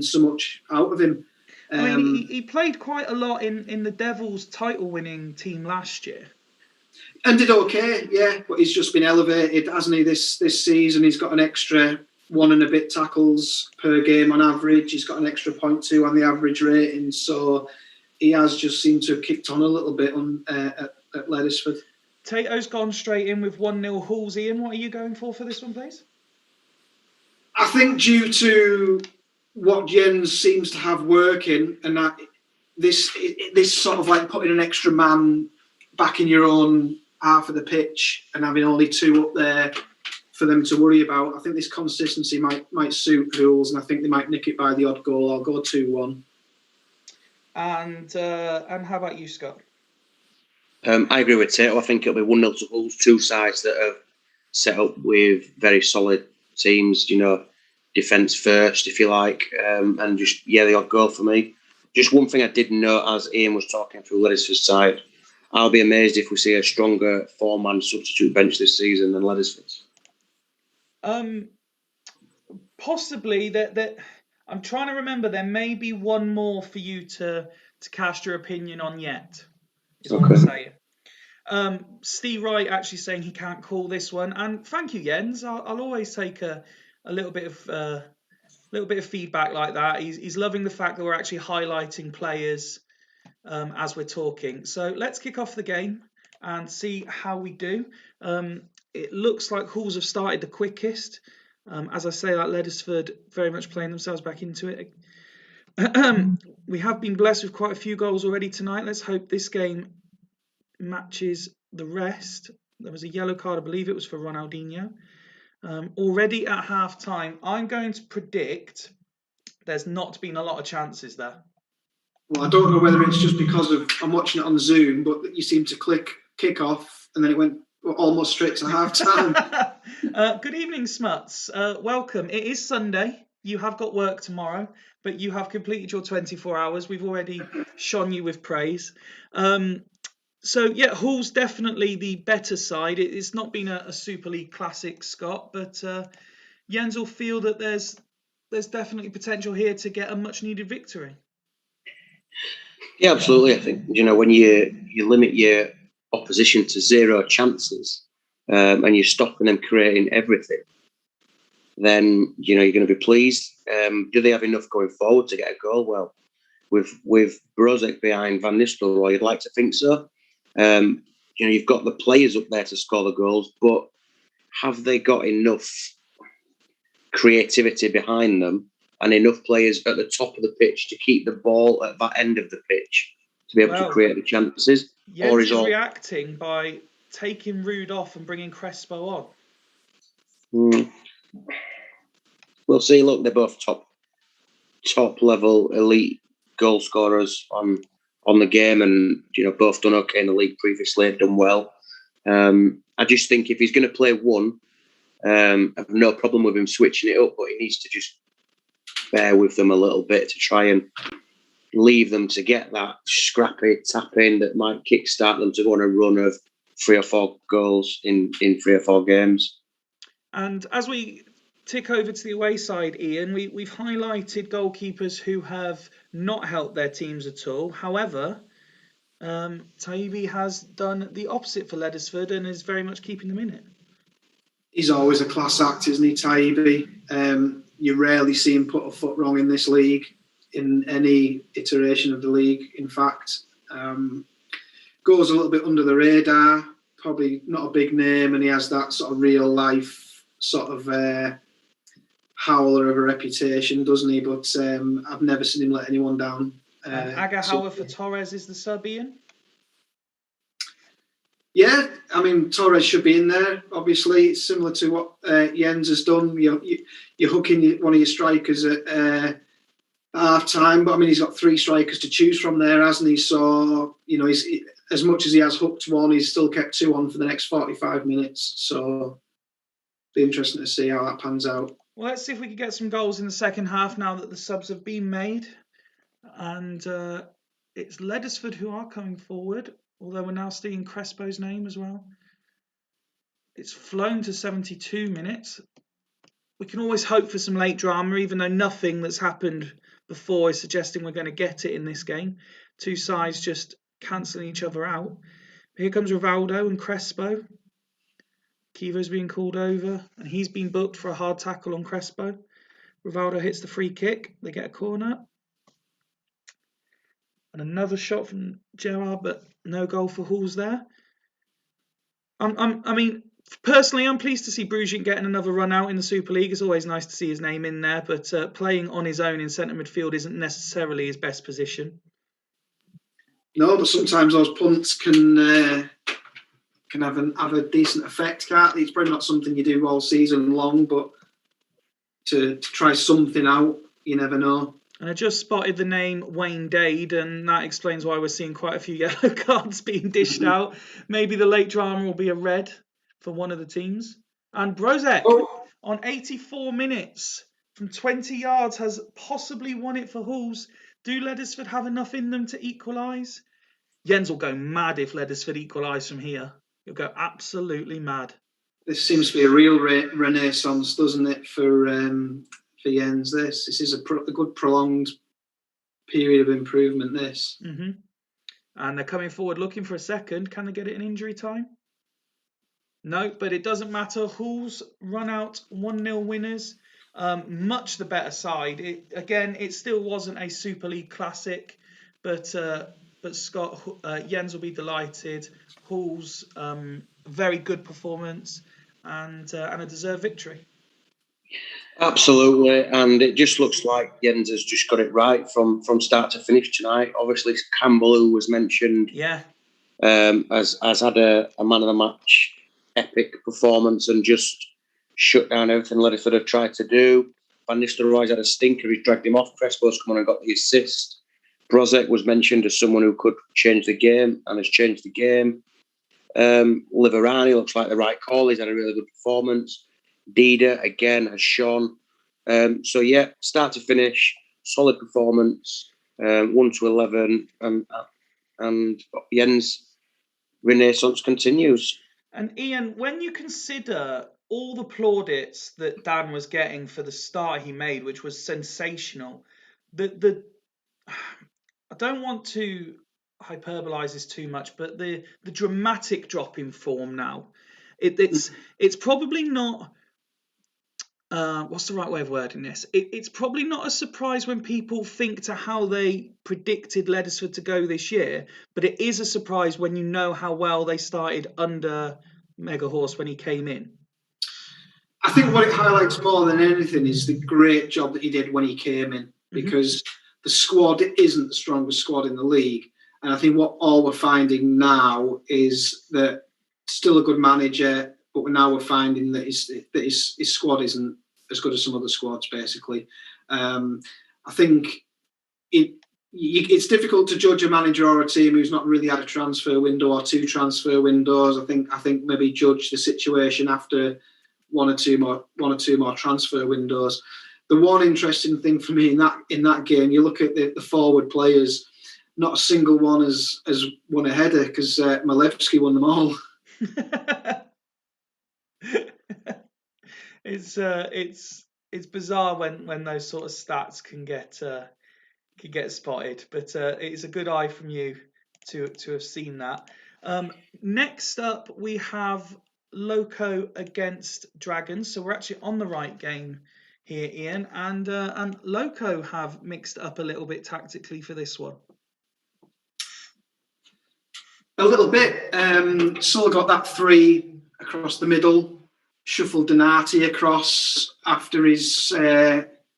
so much out of him. I mean, he played quite a lot in the Devils' title-winning team last year. And did okay, yeah, but he's just been elevated, hasn't he, this season? He's got an extra 1 and a bit tackles per game on average. He's got an extra 0.2 on the average rating. So he has just seemed to have kicked on a little bit at Leddersford. Tato's gone straight in with 1-0 Hools. Ian, what are you going for this one, please? I think due to what Jens seems to have working, and that this sort of like putting an extra man back in your own half of the pitch and having only 2 up there for them to worry about. I think this consistency might suit Hools, and I think they might nick it by the odd goal. I'll go 2-1. And how about you, Scott? I agree with Tato. I think it'll be 1-0 to Hools. 2 sides that have set up with very solid teams, defence first, if you like, and just, the odd goal for me. Just one thing I didn't know as Ian was talking through Leddersford's side, I'll be amazed if we see a stronger 4-man substitute bench this season than Leddersford's. Possibly. That I'm trying to remember. There may be one more for you to cast your opinion on yet. Is what I'm saying. Steve Wright actually saying he can't call this one, and thank you, Jens. I'll always take a little bit of feedback like that. He's loving the fact that we're actually highlighting players as we're talking. So let's kick off the game and see how we do. It looks like Hools have started the quickest. As I say, like Leddersford very much playing themselves back into it. We have been blessed with quite a few goals already tonight. Let's hope this game matches the rest. There was a yellow card, I believe it was for Ronaldinho. Already at half time, I'm going to predict there's not been a lot of chances there. Well, I don't know whether it's just because I'm watching it on Zoom, but you seem to click kick off and then it went almost straight to half time. Good evening, Smuts. Welcome. It is Sunday. You have got work tomorrow, but you have completed your 24 hours. We've already shone you with praise. So, yeah, Hall's definitely the better side. It's not been a Super League classic, Scott, but Jens will feel that there's definitely potential here to get a much-needed victory. Yeah, absolutely. I think, when you limit your opposition to 0 chances and you're stopping them creating everything, then, you're going to be pleased. Do they have enough going forward to get a goal? Well, with Brožek behind Van Nistelrooy, you'd like to think so. You've got the players up there to score the goals, but have they got enough creativity behind them and enough players at the top of the pitch to keep the ball at that end of the pitch to be able to create the chances? Jens or is reacting by taking Ruud off and bringing Crespo on? We'll see. Look, they're both top level elite goal scorers on the game, and both done okay in the league previously, done well. I just think if he's going to play one, I've no problem with him switching it up, but he needs to just bear with them a little bit to try and leave them to get that scrappy tap-in that might kickstart them to go on a run of 3 or 4 goals in 3 or 4 games. And as we tick over to the away side, Ian, we've highlighted goalkeepers who have not helped their teams at all. However, Taibbi has done the opposite for Leddersford and is very much keeping them in it. He's always a class act, isn't he, Taibbi? You rarely see him put a foot wrong in this league, in any iteration of the league, in fact. Goes a little bit under the radar, probably not a big name, and he has that sort of real life sort of howler of a reputation, doesn't he? But I've never seen him let anyone down. Agahauer for Torres is the sub, Ian? Yeah, I mean, Torres should be in there, obviously. It's similar to what Jens has done. You're hooking one of your strikers at half-time, but I mean, he's got 3 strikers to choose from there, hasn't he? So, he's as much as he has hooked one, he's still kept 2 on for the next 45 minutes. So, be interesting to see how that pans out. Well, let's see if we can get some goals in the second half now that the subs have been made. And it's Leddersford who are coming forward, although we're now seeing Crespo's name as well. It's flown to 72 minutes. We can always hope for some late drama, even though nothing that's happened before is suggesting we're going to get it in this game. 2 sides just cancelling each other out. Here comes Rivaldo and Crespo. Chivu's being called over, and he's been booked for a hard tackle on Crespo. Rivaldo hits the free kick. They get a corner. And another shot from Gerard, but no goal for Hools there. I mean, personally, I'm pleased to see Brožek getting another run out in the Super League. It's always nice to see his name in there, but playing on his own in centre midfield isn't necessarily his best position. No, but sometimes those punts can have a decent effect, can't they? It's probably not something you do all season long, but to try something out, you never know. And I just spotted the name Wayne Dade, and that explains why we're seeing quite a few yellow cards being dished out. Maybe the late drama will be a red for one of the teams. And Brožek, on 84 minutes from 20 yards, has possibly won it for Hools. Do Leddersford have enough in them to equalise? Jens will go mad if Leddersford equalise from here. He'll go absolutely mad. This seems to be a real renaissance, doesn't it, for Jens? This is a good prolonged period of improvement. This. Mm-hmm. And they're coming forward looking for a second. Can they get it in injury time? No, but it doesn't matter. Hools run out 1-0 winners. Much the better side. It still wasn't a Super League classic, but Scott, Jens will be delighted. Hools, very good performance and a deserved victory. Absolutely, and it just looks like Jens has just got it right from start to finish tonight. Obviously, Campbell, who was mentioned, has had a man of the match epic performance and just shut down everything Leddersford have tried to do. Van Nistelrooy's had a stinker. He's dragged him off. Crespo's come on and got the assist. Brozek was mentioned as someone who could change the game and has changed the game. Liverani looks like the right call. He's had a really good performance. Dida, again, has shone. So, yeah, start to finish, solid performance, 1-11, and Jens' renaissance continues. And Ian, when you consider all the plaudits that Dan was getting for the start he made, which was sensational, I don't want to hyperbolize this too much, but the dramatic drop in form now, it's probably not. What's the right way of wording this? It's probably not a surprise when people think to how they predicted Leddersford to go this year, but it is a surprise when you know how well they started under Mega Horse when he came in. I think what it highlights more than anything is the great job that he did when he came in, because the squad isn't the strongest squad in the league. And I think what all we're finding now is that still a good manager, but we're finding that his squad isn't as good as some other squads, basically. I think it's difficult to judge a manager or a team who's not really had a transfer window or 2 transfer windows. I think maybe judge the situation after one or two more transfer windows. The one interesting thing for me in that game, you look at the forward players, not a single one has won a header because Malevsky won them all. It's bizarre when those sort of stats can get spotted, but it's a good eye from you to have seen that. Next up, we have Loco against Dragons, so we're actually on the right game here, Ian, and Loco have mixed up a little bit tactically for this one. A little bit. Sul got that 3 across the middle, shuffled Donati across after his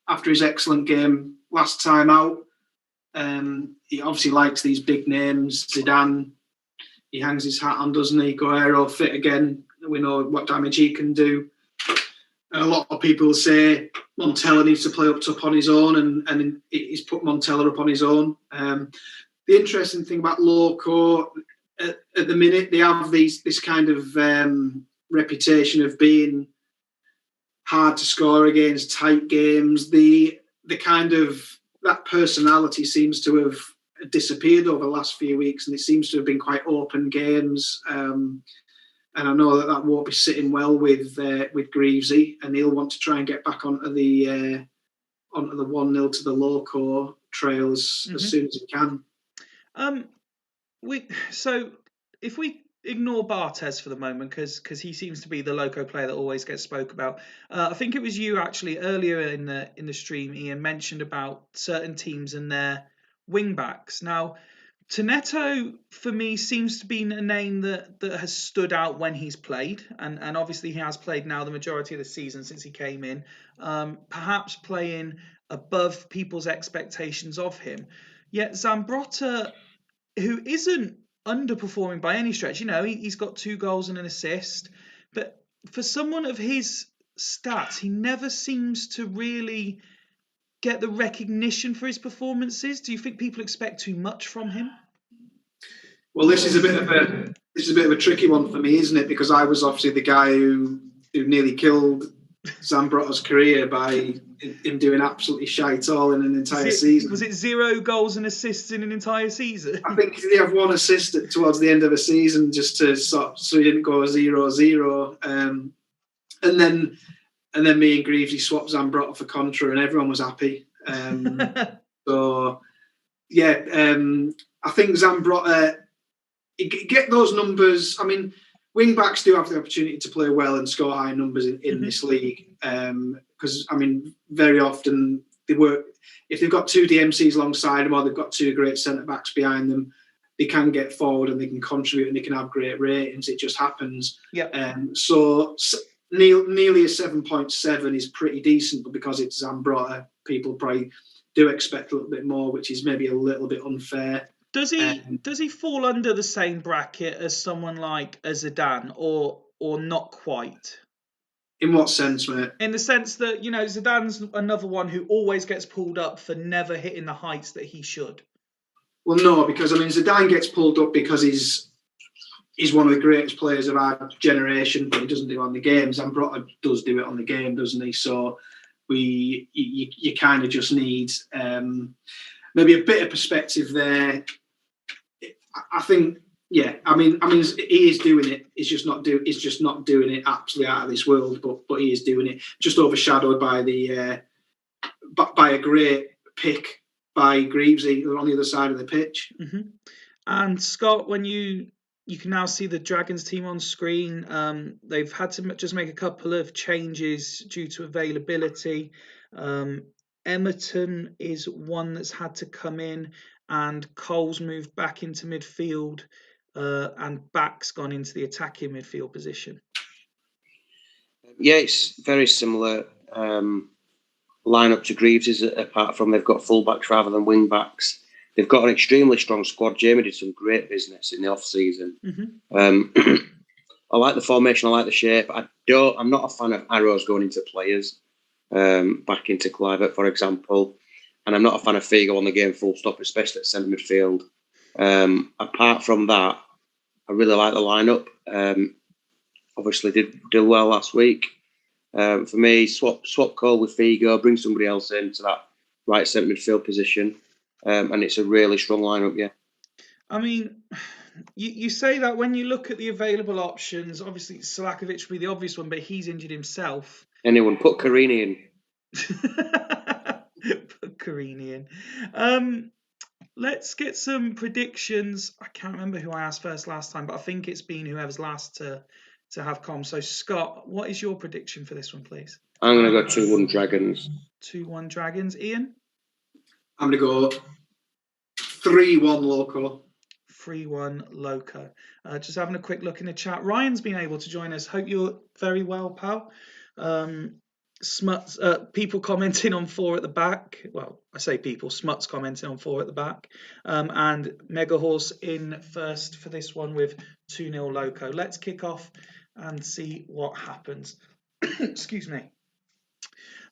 excellent game last time out. He obviously likes these big names. Zidane, he hangs his hat on, doesn't he? Guerrero fit again. We know what damage he can do. And a lot of people say Montella needs to play up top on his own, and he's put Montella up on his own. The interesting thing about Loco, at the minute, they have this kind of reputation of being hard to score against, tight games. The kind of that personality seems to have disappeared over the last few weeks, and it seems to have been quite open games. And I know that won't be sitting well with Greavesy, and he'll want to try and get back onto the 1-0 to the Loco trails as soon as he can. So if we ignore Bartes for the moment, because he seems to be the Loco player that always gets spoke about. I think it was you actually earlier in the stream, Ian, mentioned about certain teams and their wing backs. Now, Tonetto for me seems to be a name that has stood out when he's played, and obviously he has played now the majority of the season since he came in. Perhaps playing above people's expectations of him. Yet Zambrotta, who isn't underperforming by any stretch, he's got 2 goals and an assist, but for someone of his stats, he never seems to really get the recognition for his performances. Do you think people expect too much from him? Well, this is a bit of a tricky one for me, isn't it? Because I was obviously the guy who nearly killed Zambrotta's career by him doing absolutely shite all in an entire season. Was it 0 goals and assists in an entire season? I think he had 1 assist towards the end of the season just to so he didn't go 0-0. And then me and Greavesy swapped Zambrotta for Contra, and everyone was happy. So yeah, I think Zambrotta, get those numbers. I mean, wing backs do have the opportunity to play well and score high numbers in this league. Because, I mean, very often they work, if they've got two DMCs alongside them or they've got two great centre backs behind them, they can get forward and they can contribute and they can have great ratings. It just happens. So nearly a 7.7 is pretty decent, but because it's Zambrotta, people probably do expect a little bit more, which is maybe a little bit unfair. Does he fall under the same bracket as someone like a Zidane, or not quite? In what sense, mate? In the sense that, you know, Zidane's another one who always gets pulled up for never hitting the heights that he should. Well, no, because I mean Zidane gets pulled up because he's one of the greatest players of our generation, but he doesn't do it on the game. Zambrotta does do it on the game, doesn't he? So you kind of just need maybe a bit of perspective there. I think, yeah. I mean, he is doing it. He's just not doing it absolutely out of this world. But he is doing it, just overshadowed by by a great pick by Greavesy on the other side of the pitch. Mm-hmm. And Scott, when you can now see the Dragons team on screen, they've had to just make a couple of changes due to availability. Emerton is one that's had to come in, and Cole's moved back into midfield, and Back's gone into the attacking midfield position. Yeah, it's very similar lineup to Greaves', apart from they've got fullbacks rather than wing backs. They've got an extremely strong squad. Jamie did some great business in the off season. Mm-hmm. I like the formation. I like the shape. I'm not a fan of arrows going into players, back into Clivert, for example. And I'm not a fan of Figo on the game full stop, especially at centre midfield. Apart from that, I really like the lineup. Obviously did well last week. For me, swap Cole with Figo, bring somebody else into that right centre midfield position. And it's a really strong lineup, yeah. I mean, you say that when you look at the available options, obviously Selakovic would be the obvious one, but he's injured himself. Anyone, put Carini in. Put Carini in. Let's get some predictions. I can't remember who I asked first last time, but I think it's been whoever's last to have comms. So, Scott, what is your prediction for this one, please? I'm going to go 2-1 Dragons. 2-1 Dragons. Ian? I'm going to go 3-1 Loco. 3-1 Loco. Just having a quick look in the chat. Ryan's been able to join us. Hope you're very well, pal. Smuts, people commenting on 4 at the back. Well, I say people. Smuts commenting on 4 at the back. And Mega Horse in first for this one with 2-0 Loco. Let's kick off and see what happens. Excuse me.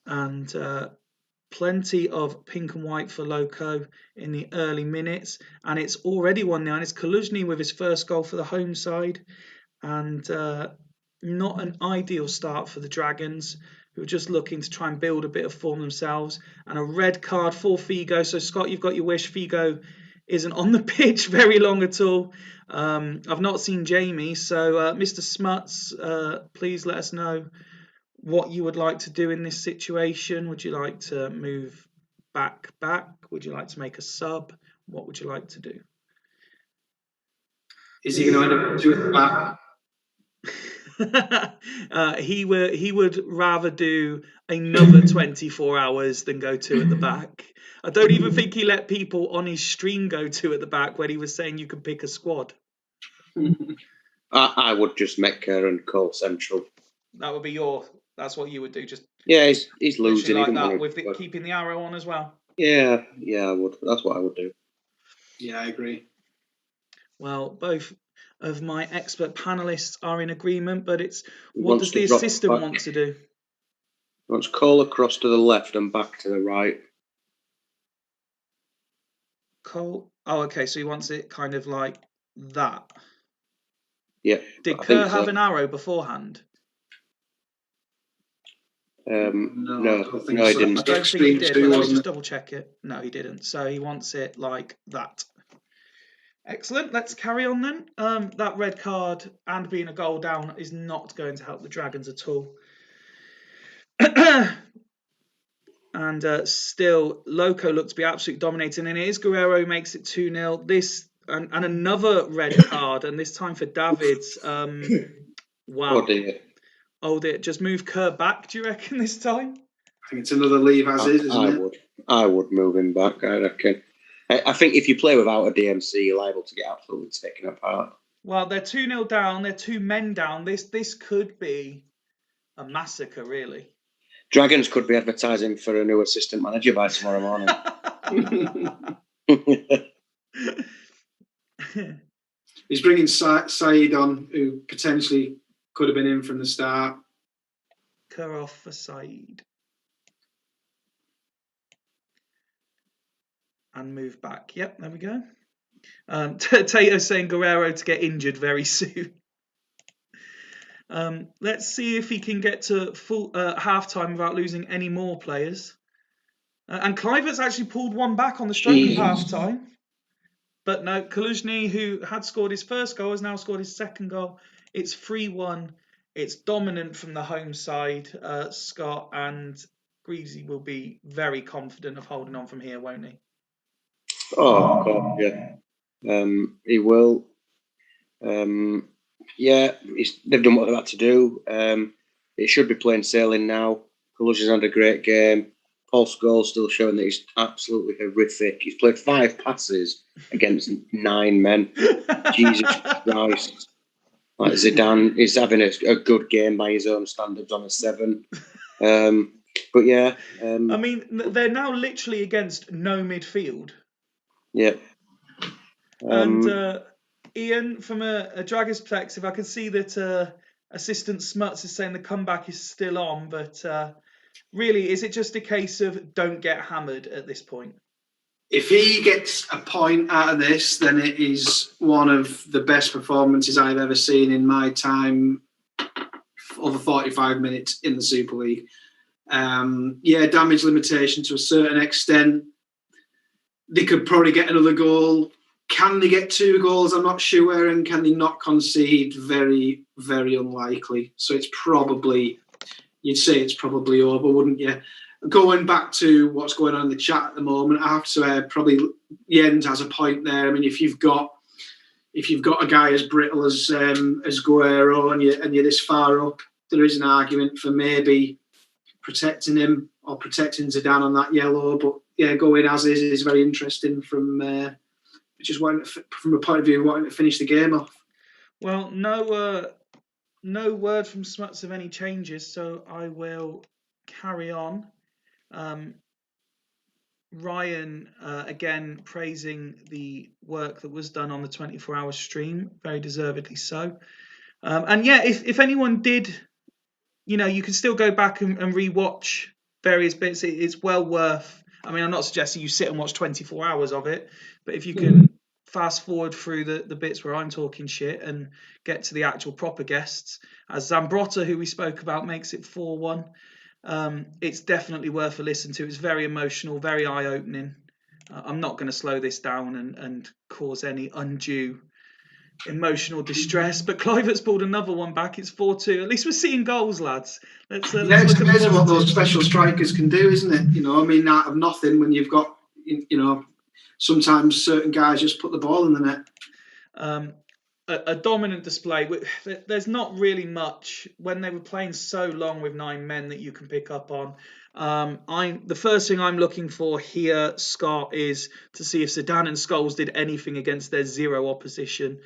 And plenty of pink and white for Loco in the early minutes, and it's already 1-0. It's Kaluzny with his first goal for the home side, and not an ideal start for the Dragons, who are just looking to try and build a bit of form themselves. And a red card for Figo. So Scott, you've got your wish. Figo isn't on the pitch very long at all. I've not seen Jamie, so Mr. Smuts, please let us know what you would like to do in this situation. Would you like to move back? Would you like to make a sub? What would you like to do? Is he going to end up 2 at the back? He would rather do another 24 hours than go 2 at the back. I don't even think he let people on his stream go 2 at the back when he was saying you could pick a squad. I would just Metcalfe and Cole central. That would be that's what you would do. Just he's losing like that with keeping the arrow on as well. Yeah, I would. That's what I would do. Yeah, I agree. Well, both of my expert panelists are in agreement, but it's what does the assistant want to do? He wants Cole across to the left and back to the right. Cole. Oh, okay. So he wants it kind of like that. Yeah. Did Kerr have an arrow beforehand? No, I don't think he so. didn't. I don't think he did, but let me just double check it. No, he didn't. So he wants it like that. Excellent. Let's carry on then. That red card and being a goal down is not going to help the Dragons at all. And still, Loco looked to be absolutely dominating. And it is Guerrero who makes it 2-0. This and another red card, and this time for Davids. Wow. Oh dear. Oh dear. Just move Kerr back, do you reckon, this time? I think it's another leave as is, isn't it? I would move him back, I reckon. I think if you play without a DMC, you're liable to get absolutely taken apart. Well, they're 2-0 down. They're 2 men down. This could be a massacre, really. Dragons could be advertising for a new assistant manager by tomorrow morning. He's bringing Saeed on, who potentially could have been in from the start. Kerr off for Saeed. And move back. Yep, there we go. Tato saying Guerrero to get injured very soon. Let's see if he can get to full half-time without losing any more players. And Kluivert's actually pulled one back on the stroke of half-time. But no, Kaluzhny, who had scored his first goal, has now scored his second goal. It's 3-1. It's dominant from the home side, Scott, and Greasy will be very confident of holding on from here, won't he? Oh, God, yeah. He will. Yeah, they've done what they've had to do. It should be plain sailing now. Kaluzhny's had a great game. Paul Scholes still showing that he's absolutely horrific. He's played 5 passes against 9 men. Jesus Christ. Like Zidane is having a good game by his own standards on a 7. But yeah. I mean, they're now literally against no midfield. Yeah. And Ian, from a Dragons perspective, I can see that assistant Smuts is saying the comeback is still on, but really, is it just a case of don't get hammered at this point? If he gets a point out of this, then it is one of the best performances I've ever seen in my time over 45 minutes in the Super League. Damage limitation to a certain extent. They could probably get another goal. Can they get 2 goals? I'm not sure. And can they not concede? Very, very unlikely. So it's probably, you'd say it's probably over, wouldn't you? Going back to what's going on in the chat at the moment, I have to say probably Jens has a point there. I mean, if you've got a guy as brittle as Guerrero and you're this far up, there is an argument for maybe protecting him or protecting Zidane on that yellow. But yeah, going as is very interesting from a point of view of wanting to finish the game off. Well, no word from Smuts of any changes, so I will carry on. Ryan, again, praising the work that was done on the 24-hour stream, very deservedly so. And yeah, if anyone did, you can still go back and rewatch various bits. It's well worth. I mean, I'm not suggesting you sit and watch 24 hours of it, but if you can fast forward through the bits where I'm talking shit and get to the actual proper guests, as Zambrotta, who we spoke about, makes it 4-1. It's definitely worth a listen to. It's very emotional, very eye-opening. I'm not going to slow this down and cause any undue emotional distress, but Kluivert's pulled another one back. It's 4-2. At least we're seeing goals, lads. Let's it's amazing what those special strikers can do, isn't it? I mean, out of nothing, when you've got, sometimes certain guys just put the ball in the net. A dominant display. There's not really much when they were playing so long with 9 men that you can pick up on. The first thing I'm looking for here, Scott, is to see if Zidane and Scholes did anything against their 0 opposition,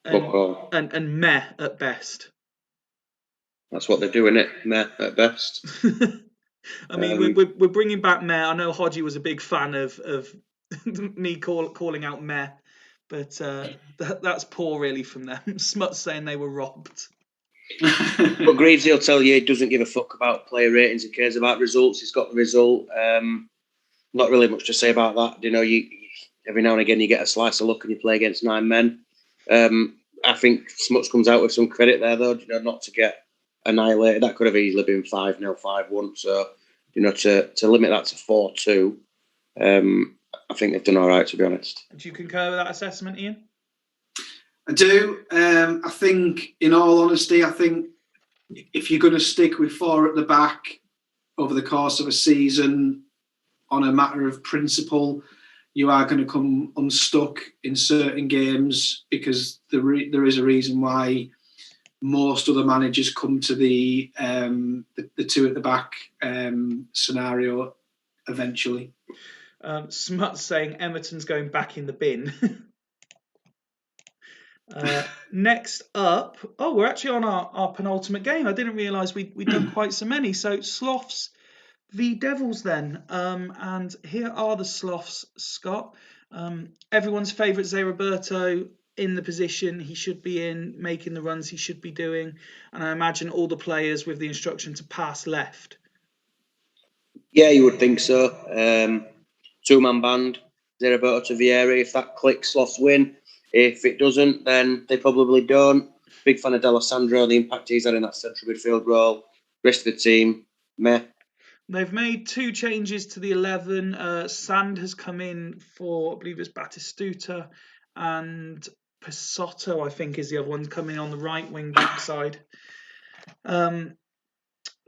and meh at best. That's what they're doing, it meh at best. I mean, we're bringing back meh. I know Hodgie was a big fan of me calling out meh. But that's poor, really, from them. Smuts saying they were robbed. But Greaves, he'll tell you he doesn't give a fuck about player ratings. He cares about results. He's got the result. Not really much to say about that. You every now and again you get a slice of luck and you play against 9 men. I think Smuts comes out with some credit there, though. Not to get annihilated. That could have easily been 5-0, 5-1. So to limit that to 4-2. I think they've done all right, to be honest. Do you concur with that assessment, Ian? I do. I think, in all honesty, if you're going to stick with 4 at the back over the course of a season, on a matter of principle, you are going to come unstuck in certain games, because there is a reason why most other managers come to the two at the back scenario eventually. Smut's saying Emerton's going back in the bin. Next up, we're actually on our penultimate game. I didn't realise we'd done quite so many. So Sloths v Devils then. And here are the Sloths, Scott. Everyone's favourite Zé Roberto in the position he should be in, making the runs he should be doing. And I imagine all the players with the instruction to pass left. Yeah, you would think so. Two-man band, Zé Roberto to Vieri. If that clicks, Sloths win. If it doesn't, then they probably don't. Big fan of D'Alessandro, the impact he's had in that central midfield role. Rest of the team, meh. They've made 2 changes to the 11. Sand has come in for, I believe it's Batistuta, and Pisotto, I think, is the other one coming on the right wing back side.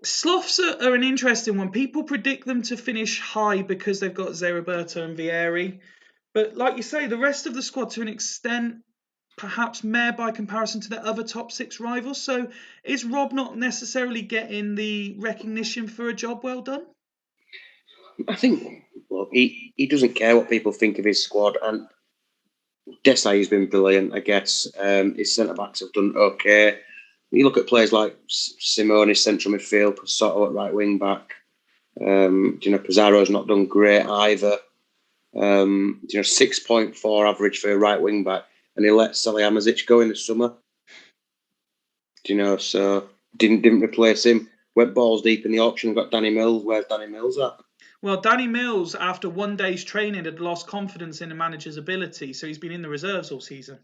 Sloths are an interesting one. People predict them to finish high because they've got Zé Roberto and Vieri. But like you say, the rest of the squad, to an extent, perhaps meh by comparison to their other top 6 rivals. So is Rob not necessarily getting the recognition for a job well done? I think, look, he doesn't care what people think of his squad. And Desai's been brilliant, I guess. His centre-backs have done okay. You look at players like Simone, central midfield, Pisotto at right wing-back. Pizarro's not done great either. 6.4 average for a right wing back, and he let Salihamidzic go in the summer. So didn't replace him. Went balls deep in the auction and got Danny Mills. Where's Danny Mills at? Well, Danny Mills, after one day's training, had lost confidence in the manager's ability, so he's been in the reserves all season.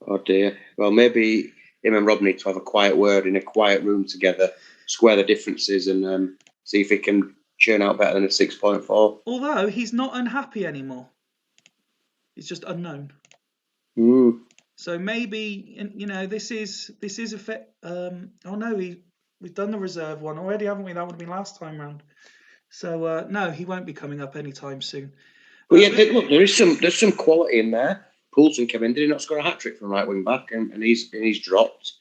Oh dear. Well, maybe him and Rob need to have a quiet word in a quiet room together, square the differences, and see if he can churn out better than a 6.4. Although he's not unhappy anymore. He's just unknown. So maybe, this is a fit. We've done the reserve one already, haven't we? That would have been last time round. So no, he won't be coming up anytime soon. But look, there's some quality in there. Poulsen came in, did he not score a hat trick from right wing back, and he's dropped.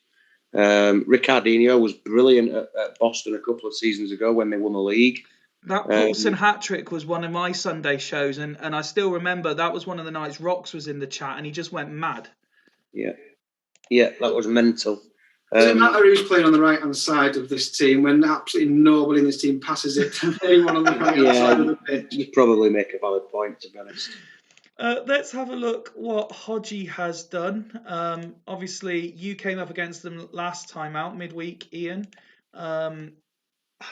Ricardinho was brilliant at Boston a couple of seasons ago when they won the league. That Poulsen hat trick was one of my Sunday shows, and I still remember that was one of the nights Rox was in the chat, and he just went mad. Yeah, that was mental. Does it matter who's playing on the right-hand side of this team when absolutely nobody in this team passes it to anyone on the right-hand side of the pitch? You probably make a valid point, to be honest. Let's have a look what Hodgie has done. Obviously, you came up against them last time out, midweek, Ian.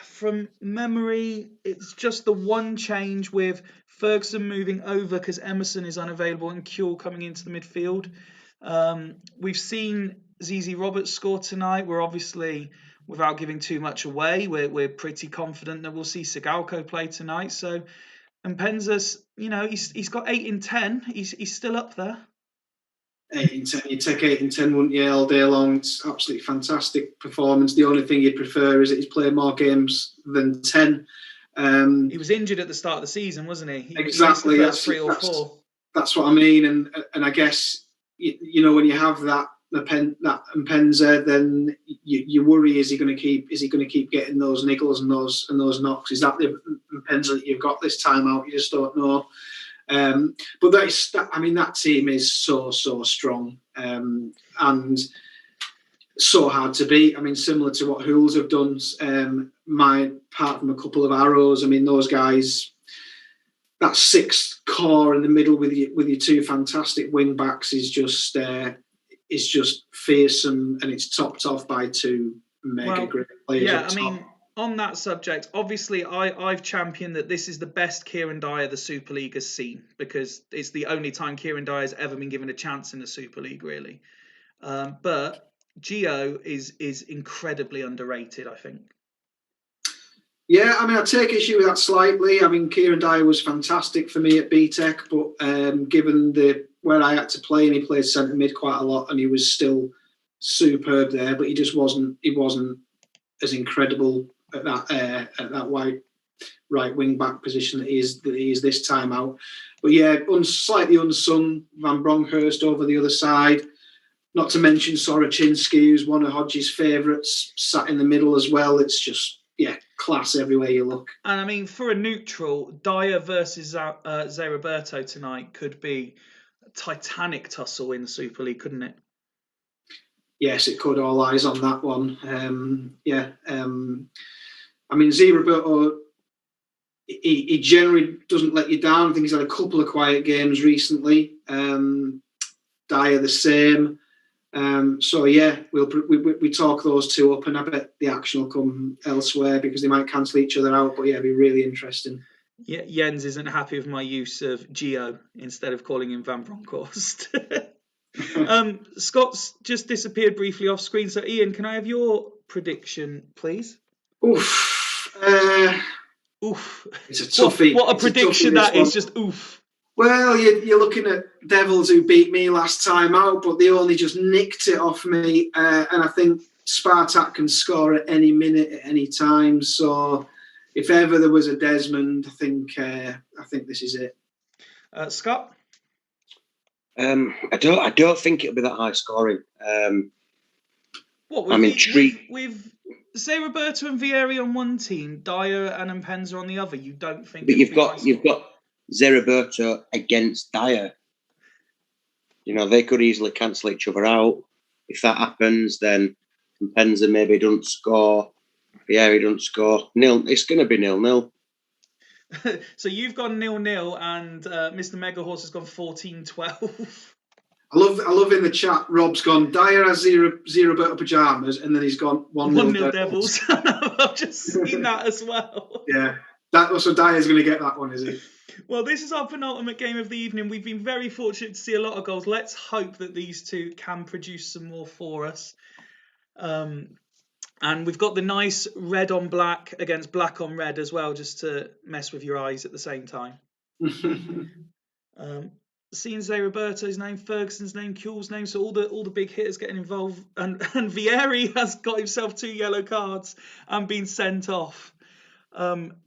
From memory, it's just the one change with Ferguson moving over because Emerson is unavailable and Kuehl coming into the midfield. We've seen ZZ Roberts score tonight. We're obviously, without giving too much away, we're pretty confident that we'll see Sigalko play tonight. So, and Penza's, he's got 8 in 10. He's still up there. 8 in 10. You'd take 8 in 10, wouldn't you, all day long? It's absolutely fantastic performance. The only thing you'd prefer is that he's played more games than 10. He was injured at the start of the season, wasn't he? Exactly. That's 3 or 4. That's what I mean. And I guess, when you have that Mpenza, then you worry: is he going to keep getting those niggles and those knocks? Is that the Mpenza that you've got this time out? You just don't know. But that team is so strong and so hard to beat. I mean, similar to what Hools have done. Apart from a couple of arrows, I mean, those guys. That 6th core in the middle with your 2 fantastic wing backs is just fearsome, and it's topped off by 2 mega great players. Yeah, I mean, on that subject, obviously I've championed that this is the best Kieran Dyer the Super League has seen, because it's the only time Kieran Dyer has ever been given a chance in the Super League, really. But Gio is incredibly underrated, I think. Yeah, I mean, I take issue with that slightly. I mean, Kieran Dyer was fantastic for me at BTEC, but given where I had to play, and he played centre mid quite a lot, and he was still superb there, but he just wasn't. He wasn't as incredible at that right wing back position that he is this time out. But yeah, slightly unsung Van Bronckhorst over the other side. Not to mention Soroczynski, who's one of Hodges' favourites, sat in the middle as well. It's just, class everywhere you look. And I mean, for a neutral, Dyer versus Zé Roberto tonight could be a titanic tussle in the Super League, couldn't it? Yes, it could. All eyes on that one. I mean, Zé Roberto, he generally doesn't let you down. I think he's had a couple of quiet games recently. Dyer the same. So yeah, we talk those two up, and I bet the action will come elsewhere because they might cancel each other out. But yeah, it'd be really interesting. Yeah, Jens isn't happy with my use of Gio instead of calling him Van Bronckhorst. Scott's just disappeared briefly off screen. So Ian, can I have your prediction, please? Oof. Oof. It's a toughie. What a prediction that is, just oof. Well, you're looking at Devils who beat me last time out, but they only just nicked it off me. And I think Spartak can score at any minute, at any time. So if ever there was a Desmond, I think this is it. Scott? I don't think it'll be that high scoring. With Zé Roberto and Vieri on one team, Dyer and Mpenza on the other, you don't think? But you've got Zé Roberto against Dyer. You know, they could easily cancel each other out. If that happens, then Mpenza maybe doesn't score. Vieri doesn't score. It's going to be 0-0. So you've gone 0-0, and Mr. Megahorse has gone 14-12. I love in the chat. Rob's gone. Dyer has Zé Roberto pajamas, and then he's gone 1-0 Devils. I've just seen that as well. Yeah, so Dyer's going to get that one, is he? Well, this is our penultimate game of the evening. We've been very fortunate to see a lot of goals. Let's hope that these two can produce some more for us. And we've got the nice red on black against black on red as well, just to mess with your eyes at the same time. Seeing Zé Roberto's name, Ferguson's name, Kuhl's name, so all the big hitters getting involved, and Vieri has got himself 2 yellow cards and been sent off.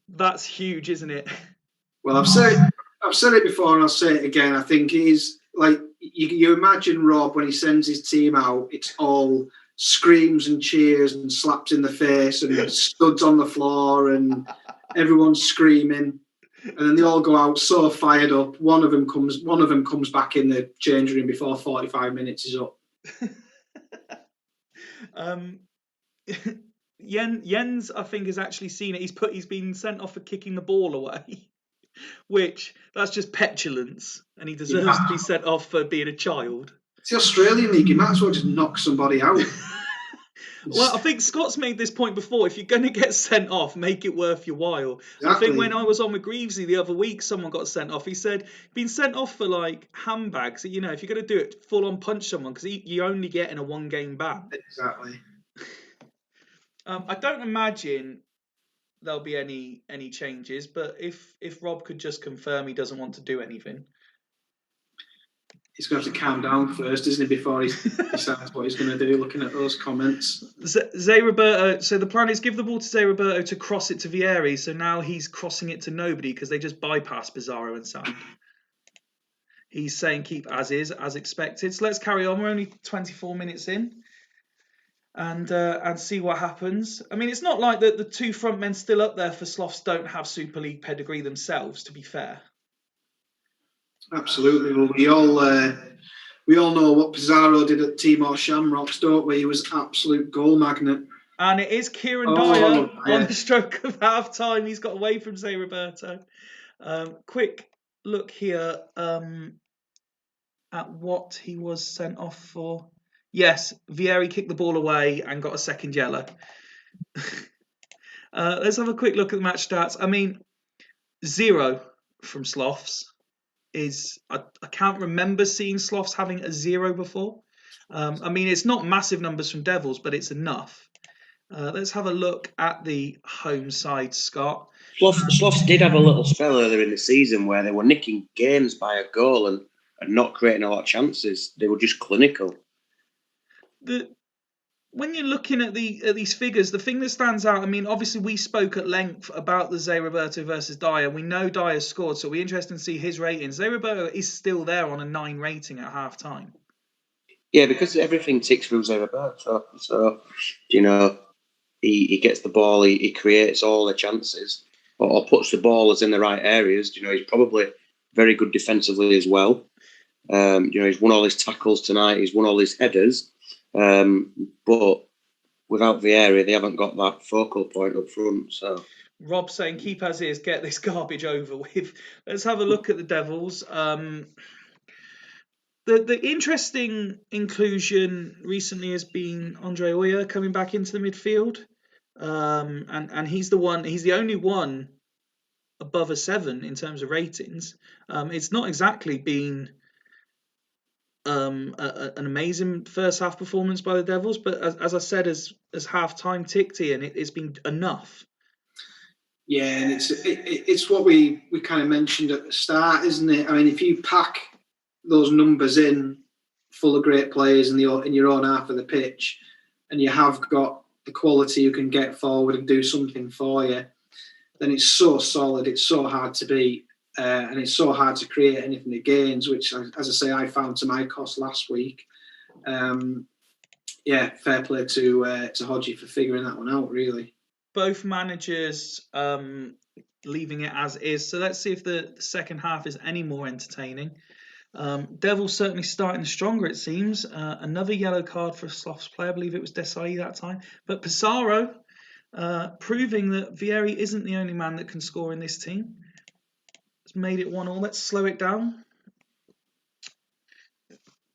That's huge, isn't it? Well, I've said it before and I'll say it again. I think he's like, you imagine Rob when he sends his team out, it's all screams and cheers and slaps in the face and studs on the floor and everyone's screaming, and then they all go out so fired up. One of them comes back in the change room before 45 minutes is up. Jens, I think, has actually seen it. He's been sent off for kicking the ball away. Which, that's just petulance, and he deserves to be sent off for being a child. It's the Australian League, you might as well just knock somebody out. Well, I think Scott's made this point before. If you're going to get sent off, make it worth your while. Exactly. I think when I was on with Greavesy the other week, someone got sent off. He said, been sent off for like handbags. You know, if you're going to do it, full on punch someone, because you only get in a 1-game ban. Exactly. I don't imagine there'll be any changes, but if Rob could just confirm he doesn't want to do anything. He's going to have to calm down first, isn't he, before he decides what he's going to do, looking at those comments. Zé Roberto, so the plan is give the ball to Zé Roberto to cross it to Vieri, so now he's crossing it to nobody because they just bypass Bizarro and Sand. He's saying keep as is, as expected. So let's carry on. We're only 24 minutes in. And see what happens. I mean, it's not like the two front men still up there for Sloths don't have Super League pedigree themselves, to be fair. Absolutely. Well, we all know what Pizarro did at Timor Shamrocks, don't we? He was absolute goal magnet. And it is Kieran Dyer on the stroke of half time. He's got away from Zé Roberto. Quick look here at what he was sent off for. Yes, Vieri kicked the ball away and got a second yellow. Let's have a quick look at the match stats. I mean, 0 from Sloths is... I can't remember seeing Sloths having a 0 before. I mean, it's not massive numbers from Devils, but it's enough. Let's have a look at the home side, Scott. Sloths did have a little spell earlier in the season where they were nicking games by a goal and not creating a lot of chances. They were just clinical. when you're looking at these figures, the thing that stands out, I mean, obviously we spoke at length about the Zé Roberto versus Dyer. We know Dyer scored, so it'll be interesting to see his ratings. Zé Roberto is still there on a 9 rating at half time. Yeah, because everything ticks through Zé Roberto. So, he gets the ball, he creates all the chances, or puts the ballers in the right areas. He's probably very good defensively as well. He's won all his tackles tonight. He's won all his headers. But without Vieira, they haven't got that focal point up front. So Rob saying, keep as is, get this garbage over with. Let's have a look at the Devils. The interesting inclusion recently has been Andre Oya coming back into the midfield. And he's the only one above a 7 in terms of ratings. It's not exactly been an amazing first half performance by the Devils, but as I said, as half time ticked in, it's been enough. Yeah, and it's what we kind of mentioned at the start, isn't it? I mean, if you pack those numbers in full of great players in your own half of the pitch, and you have got the quality you can get forward and do something for you, then it's so solid, it's so hard to beat, and it's so hard to create anything against, which, as I say, I found to my cost last week. Yeah, fair play to Hodgie for figuring that one out, really. Both managers leaving it as is. So let's see if the second half is any more entertaining. Devils certainly starting stronger, it seems. Another yellow card for a Sloths player. I believe it was Desai that time. But Pissarro proving that Vieri isn't the only man that can score in this team. It's made it 1-1. Let's slow it down.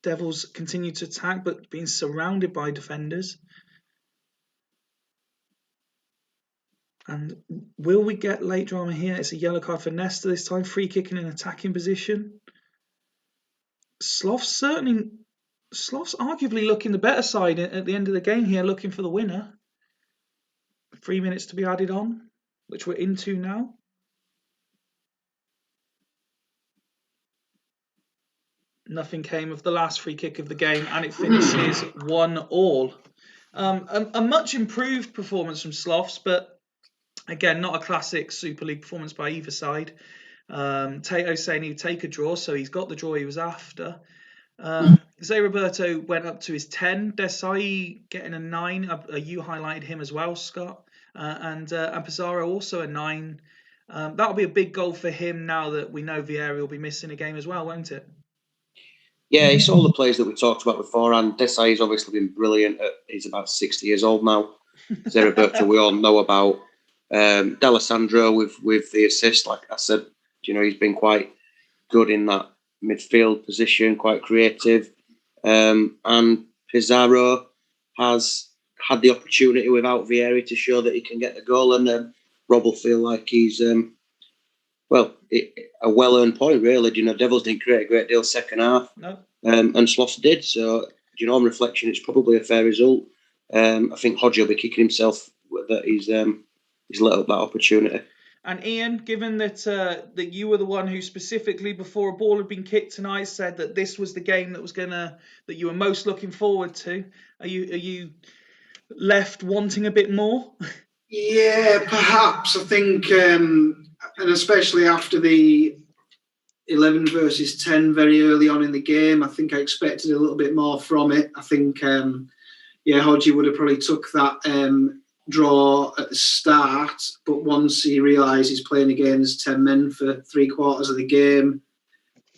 Devils continue to attack, but being surrounded by defenders. And will we get late drama here? It's a yellow card for Nesta this time. Free kick in an attacking position. Sloths arguably looking the better side at the end of the game here, looking for the winner. 3 minutes to be added on, which we're into now. Nothing came of the last free kick of the game, and it finishes 1-1. A much improved performance from Sloths, but again, not a classic Super League performance by either side. Tato saying he'd take a draw, so he's got the draw he was after. Zé Roberto went up to his 10. Desai getting a 9. You highlighted him as well, Scott. And Pizarro also a 9. That'll be a big goal for him now that we know Vieira will be missing a game as well, won't it? Yeah, it's all the players that we talked about before, and Desai's obviously been brilliant. He's about 60 years old now. Zé Roberto, we all know about. D'Alessandro with the assist, like I said, he's been quite good in that midfield position, quite creative. And Pizarro has had the opportunity without Vieira to show that he can get the goal, and Rob will feel like he's a well-earned point, really. Devils didn't create a great deal second half, no. And Sloths did. So, on reflection, it's probably a fair result. I think Hodgie will be kicking himself that he's let up that opportunity. And Ian, given that that you were the one who specifically, before a ball had been kicked tonight, said that this was the game that you were most looking forward to, are you left wanting a bit more? Yeah, perhaps. I think, and especially after the 11 versus 10 very early on in the game, I think I expected a little bit more from it. I think, Hodgie would have probably took that draw at the start, but once he realised he's playing against 10 men for 3/4 of the game,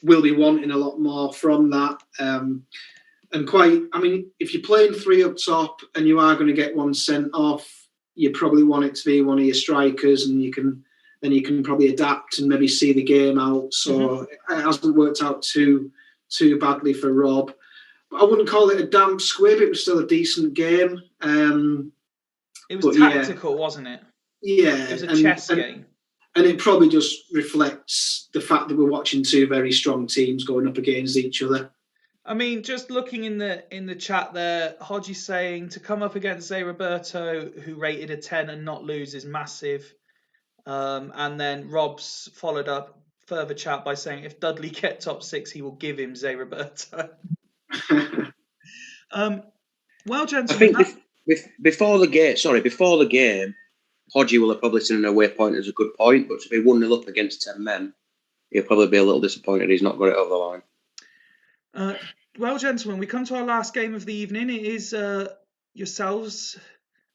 we'll be wanting a lot more from that. If you're playing 3 up top and you are going to get one sent off, you probably want it to be one of your strikers, and you can probably adapt and maybe see the game out. So It hasn't worked out too badly for Rob. But I wouldn't call it a damp squib. It was still a decent game. It was tactical, wasn't it? Yeah. It was a chess game. And it probably just reflects the fact that we're watching 2 very strong teams going up against each other. I mean, just looking in the chat there, Hodgie saying to come up against Zé Roberto, who rated a 10 and not lose, is massive. And then Rob's followed up further chat by saying if Dudley get top 6, he will give him Zé Roberto. Well, gentlemen, before the game, Hodgie will have probably seen an away point as a good point, but to be 1-0 up against 10 men, he'll probably be a little disappointed he's not got it over the line. Well, gentlemen, we come to our last game of the evening. It is yourselves,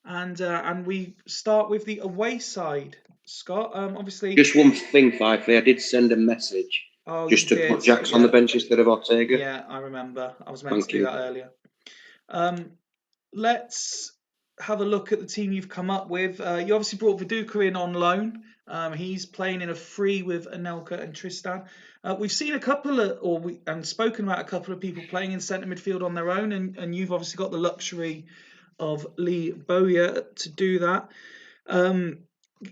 and we start with the away side. Scott, obviously... Just one thing, Fifey, I did send a message just to put Jax on the bench instead of Ortega. Yeah, I remember. I was meant to do that earlier. Let's have a look at the team you've come up with. You obviously brought Viduka in on loan. He's playing in a free with Anelka and Tristan. We've seen a couple of, and spoken about a couple of people playing in centre midfield on their own, and you've obviously got the luxury of Lee Bowyer to do that.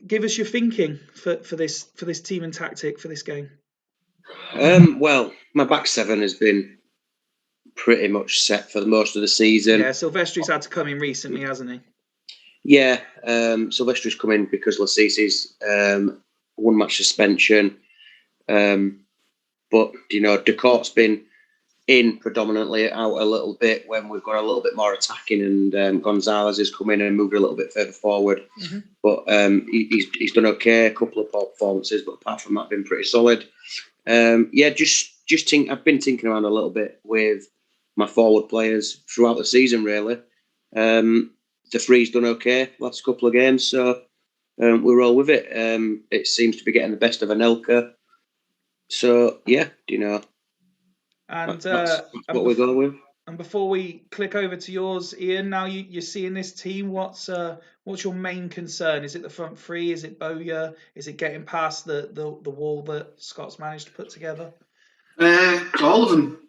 Give us your thinking for this team and tactic for this game. Well, my back seven has been pretty much set for most of the season. Yeah, Silvestri's had to come in recently, hasn't he? Yeah, Silvestri's come in because Lassisi's one match suspension. But, Decourt's been in predominantly, out a little bit when we've got a little bit more attacking, and Gonzalez has come in and moved a little bit further forward. Mm-hmm. But he's done okay, a couple of poor performances, but apart from that, been pretty solid. I've been tinkering around a little bit with my forward players throughout the season, really. The three's done okay last couple of games, so we roll with it. It seems to be getting the best of Anelka. So, yeah, And that's what we're going with. And before we click over to yours, Ian, now you're seeing this team. What's your main concern? Is it the front three? Is it Bowyer? Is it getting past the wall that Scott's managed to put together? All of them.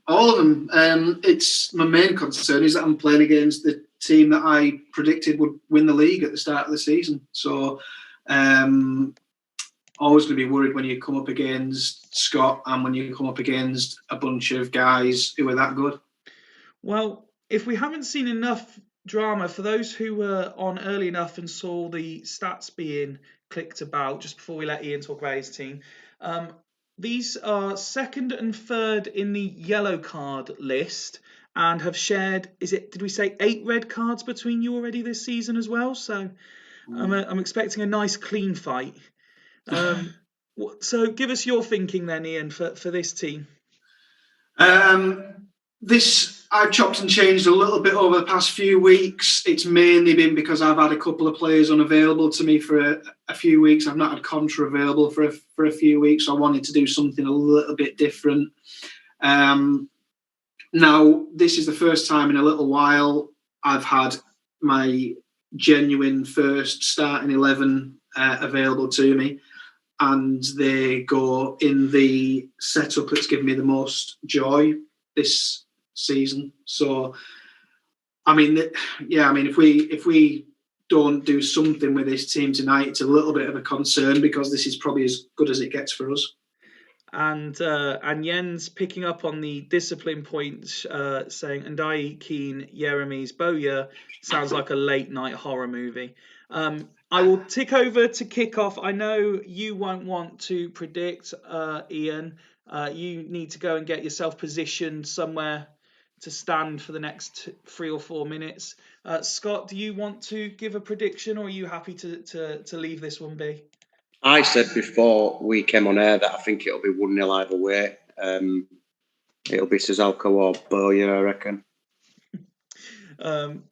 It's my main concern is that I'm playing against the team that I predicted would win the league at the start of the season. So, always going to be worried when you come up against Scott and when you come up against a bunch of guys who are that good. Well, if we haven't seen enough drama, for those who were on early enough and saw the stats being clicked about just before we let Ian talk about his team, these are second and third in the yellow card list and have shared, did we say 8 red cards between you already this season as well? So I'm expecting a nice clean fight. So give us your thinking then, Ian, for this team. I've chopped and changed a little bit over the past few weeks. It's mainly been because I've had a couple of players unavailable to me for a few weeks. I've not had Contra available for a few weeks. So I wanted to do something a little bit different. Now, this is the first time in a little while I've had my genuine first starting 11 available to me. And they go in the setup that's given me the most joy this season. So, if we don't do something with this team tonight, it's a little bit of a concern because this is probably as good as it gets for us. And Jens picking up on the discipline point, saying Ndai, Keane, Jeremy's Bowyer sounds like a late night horror movie. I will tick over to kick off. I know you won't want to predict, Ian. You need to go and get yourself positioned somewhere to stand for the next 3 or 4 minutes. Scott, do you want to give a prediction, or are you happy to leave this one be? I said before we came on air that I think it'll be 1-0 either way. It'll be Sazalco or Bowyer, I reckon.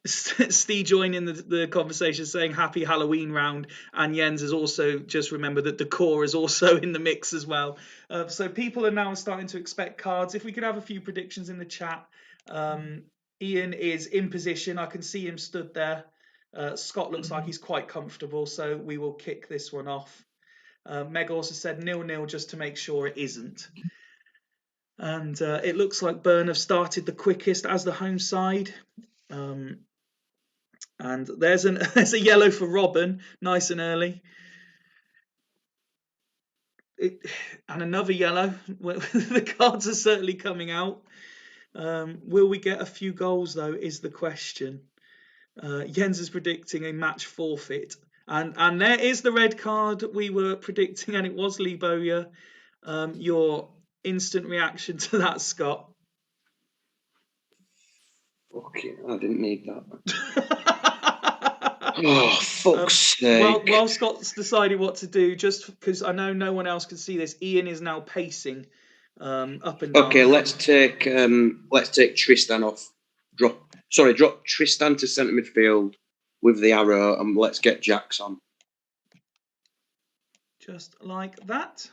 Steve joining the conversation saying happy Halloween round, and Jens has also just remembered that Decor is also in the mix as well. So people are now starting to expect cards. If we could have a few predictions in the chat. Ian is in position. I can see him stood there. Scott looks like he's quite comfortable, so we will kick this one off. Meg also said 0-0 just to make sure it isn't. And it looks like Burn have started the quickest as the home side. And there's a yellow for Robin, nice and early. And another yellow. The cards are certainly coming out. Will we get a few goals though, is the question. Jens is predicting a match forfeit. And there is the red card we were predicting, and it was Lee Bowyer. Your instant reaction to that, Scott? Okay, I didn't need that. Oh, fuck's sake. While Scott's decided what to do, just because I know no one else can see this, Ian is now pacing up and down. Okay, let's take Tristan off. Drop Tristan to centre midfield with the arrow, and let's get Jax on. Just like that.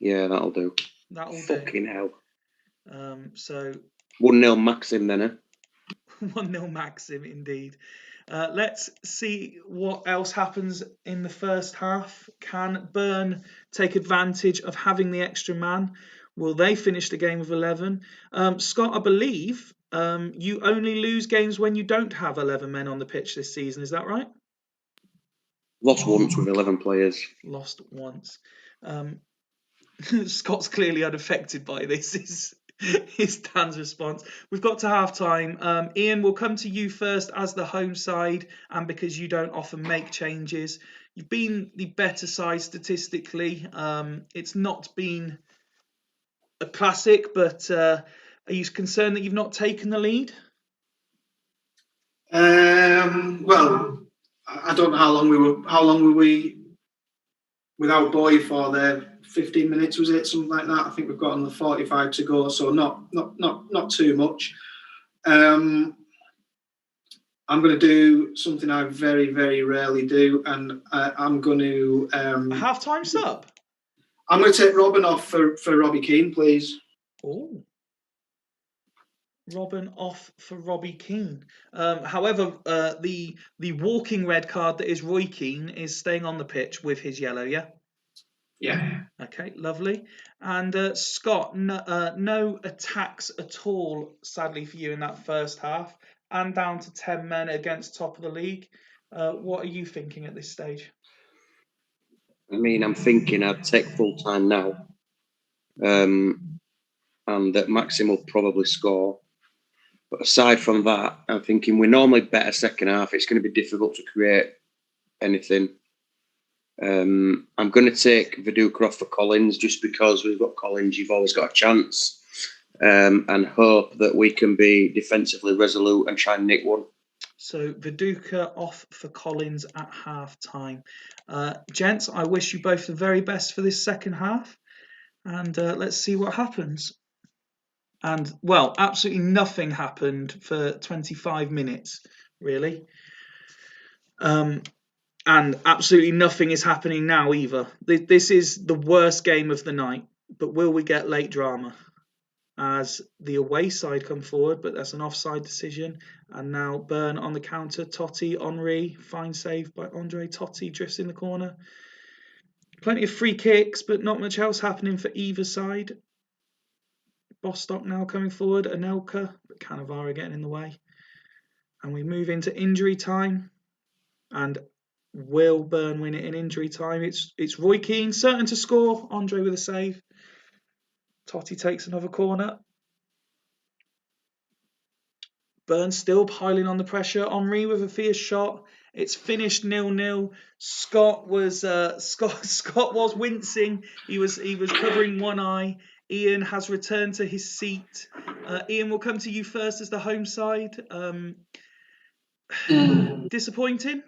Yeah, that'll do. That'll Fucking hell. So 1-0 Maxim then, eh? 1-0 Maxim, indeed. Let's see what else happens in the first half. Can Burn take advantage of having the extra man? Will they finish the game with 11? Scott, I believe you only lose games when you don't have 11 men on the pitch this season. Is that right? Lost once with 11 players. Lost once. Scott's clearly unaffected by this. Is Dan's response. We've got to half time. Ian, we'll come to you first as the home side, and because you don't often make changes. You've been the better side statistically. It's not been a classic, but are you concerned that you've not taken the lead? Well, I don't know how long were we without Boy for there. 15 minutes was it, something like that. I think we've got on the 45 to go, so not too much. I'm going to do something I very, very rarely do, and I'm going to a half-time sub. I'm going to take Robin off for Robbie Keane, please. Oh, Robin off for Robbie Keane. However, the walking red card that is Roy Keane is staying on the pitch with his yellow. Yeah. Yeah. Okay, lovely. And Scott, no attacks at all, sadly for you in that first half, and down to 10 men against top of the league. What are you thinking at this stage? I mean, I'm thinking I'd take full time now, and that Maxim will probably score. But aside from that, I'm thinking we're normally better second half. It's going to be difficult to create anything. I'm going to take Viduka off for Collins, just because we've got Collins, you've always got a chance, and hope that we can be defensively resolute and try and nick one. So Viduka off for Collins at half time. Gents, I wish you both the very best for this second half, and let's see what happens. And, well, absolutely nothing happened for 25 minutes, really. And absolutely nothing is happening now either. This is the worst game of the night. But will we get late drama? As the away side come forward, but that's an offside decision. And now Burn on the counter. Totti, Henri, fine save by Andre. Totti drifts in the corner. Plenty of free kicks, but not much else happening for either side. Bostock now coming forward. Anelka, but Cannavaro getting in the way. And we move into injury time. And will Burn win it in injury time? It's Roy Keane, certain to score. Andre with a save. Totti takes another corner. Burn still piling on the pressure. Henri with a fierce shot. It's finished 0-0. Scott was wincing. He was covering one eye. Ian has returned to his seat. Ian, we'll come to you first as the home side. Disappointing?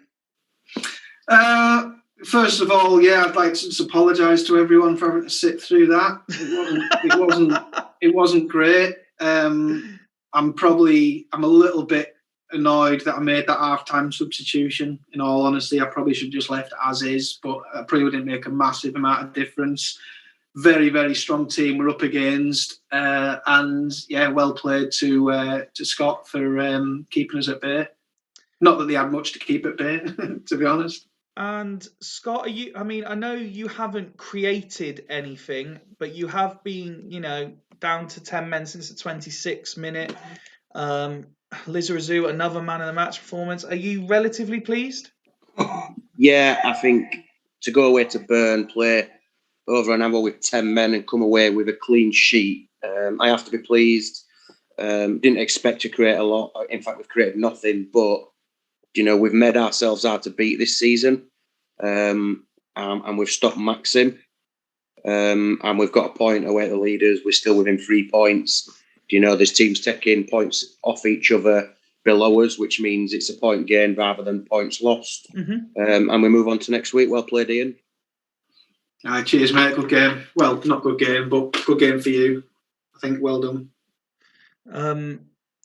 First of all, yeah, I'd like to just apologise to everyone for having to sit through that. It wasn't great. I'm a little bit annoyed that I made that half-time substitution. In all honesty, I probably should have just left as is, but I probably didn't make a massive amount of difference. Very, very strong team we're up against, and yeah, well played to Scott for keeping us at bay. Not that they had much to keep at bay, to be honest. And Scott, I know you haven't created anything, but you have been, down to 10 men since the 26th minute. Lizarazu, another man of the match performance. Are you relatively pleased? Yeah, I think to go away to Burn, play over an hour with 10 men and come away with a clean sheet, I have to be pleased. Didn't expect to create a lot. In fact, we've created nothing, but we've made ourselves hard to beat this season, and we've stopped Maxim, and we've got a point away at the leaders. We're still within 3 points. There's teams taking points off each other. below us, which means it's a point gained rather than points lost. And we move on to next week. Well played, Ian. Cheers, mate. Good game. Well, not good game, but good game for you. I think well done.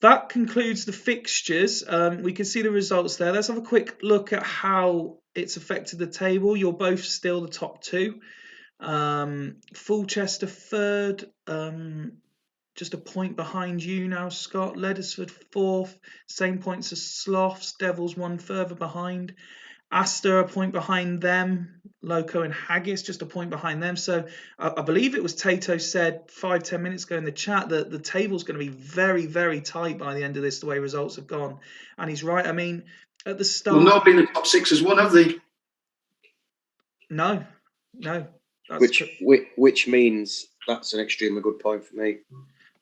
That concludes the fixtures. We can see the results there. Let's have a quick look at how it's affected the table. You're both still the top two. Fulchester third, just a point behind you now, Scott. Leddersford fourth, same points as Sloths. Devils one further behind. Aster a point behind them. Loco and Haggis just a point behind them. So I believe it was Tato said 5-10 minutes ago in the chat that the table's going to be very, very tight by the end of this, the way results have gone. And he's right. I mean, at the start... Well, nobody in the top six has won, have they? No. Which means that's an extremely good point for me.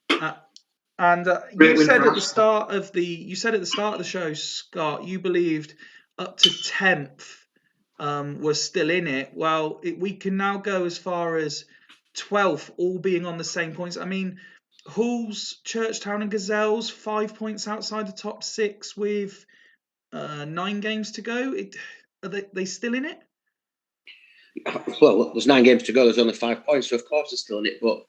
You said at the start of the show, Scott, you believed up to 10th was still in it. Well, we can now go as far as 12th, all being on the same points. I mean, Hools, Churchtown and Gazelles, 5 points outside the top six with 9 games to go. Are they still in it? Well, there's 9 games to go. There's only 5 points, so of course they're still in it. But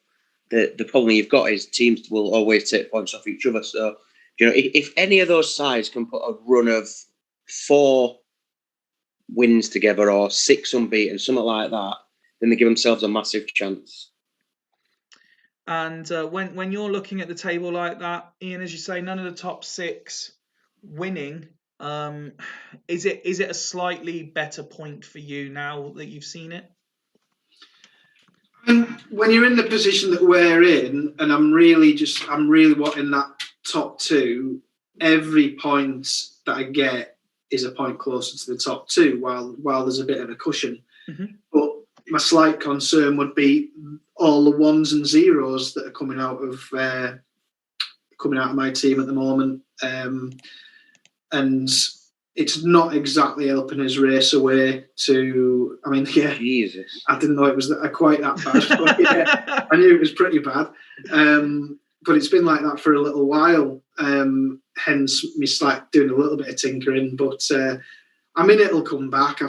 the problem you've got is teams will always take points off each other. So, if any of those sides can put a run of 4 wins together or 6 unbeaten, something like that, then they give themselves a massive chance. And when you're looking at the table like that, Ian, as you say, none of the top 6 winning. Is it a slightly better point for you now that you've seen it? When you're in the position that we're in, and I'm really wanting that top 2, every point that I get is a point closer to the top 2, while there's a bit of a cushion. But my slight concern would be all the 1s and 0s that are coming out of my team at the moment, and it's not exactly helping us race away to. I mean, yeah, Jesus, I didn't know it was quite that bad. But yeah, I knew it was pretty bad. But it's been like that for a little while. Hence, me doing a little bit of tinkering. But I mean, it'll come back. I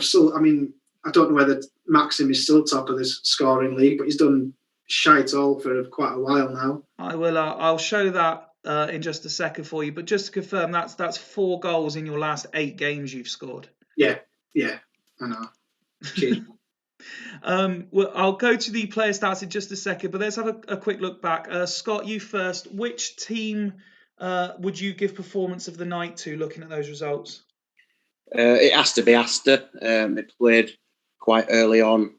don't know whether Maxim is still top of this scoring league, but he's done shite all for quite a while now. I will. I'll show that in just a second for you. But just to confirm, that's 4 goals in your last 8 games you've scored. Yeah, I know. Cheers. Well, I'll go to the player stats in just a second, but let's have a quick look back. Scott, you first. Which team would you give performance of the night to, looking at those results? It has to be Aster. They played quite early on.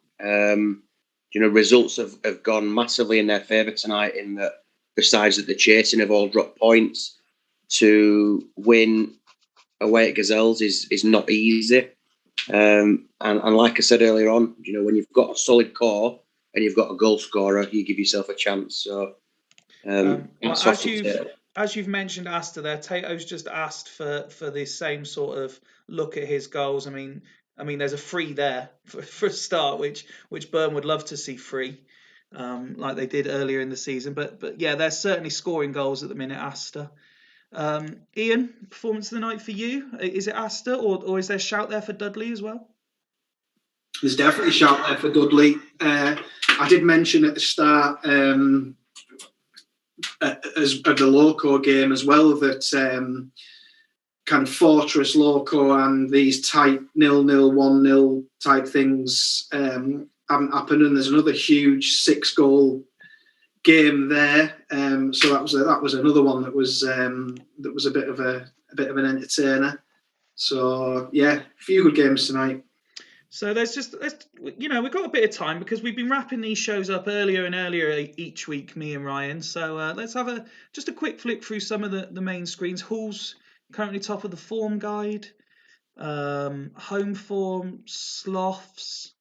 Results have gone massively in their favour tonight, in that the sides that they're chasing have all dropped points. To win away at Gazelles is not easy. And like I said earlier on, when you've got a solid core and you've got a goal scorer, you give yourself a chance. So, as you've mentioned Aster there, Tato's just asked for the same sort of look at his goals. I mean, there's a free there for a start, which Burn would love to see free, like they did earlier in the season. But yeah, they're certainly scoring goals at the minute, Aster. Ian, performance of the night for you? Is it Aster, or is there a shout there for Dudley as well? There's definitely a shout there for Dudley. I did mention at the start as of the Loco game as well that kind of Fortress Loco and these tight 0-0, 1-0 type things haven't happened, and there's another huge 6-goal game there. So that was another one that was a bit of an entertainer. So yeah, a few good games tonight. So we've got a bit of time because we've been wrapping these shows up earlier and earlier each week, me and Ryan. So let's have just a quick flick through some of the main screens. Hools currently top of the form guide. Home form, Sloths.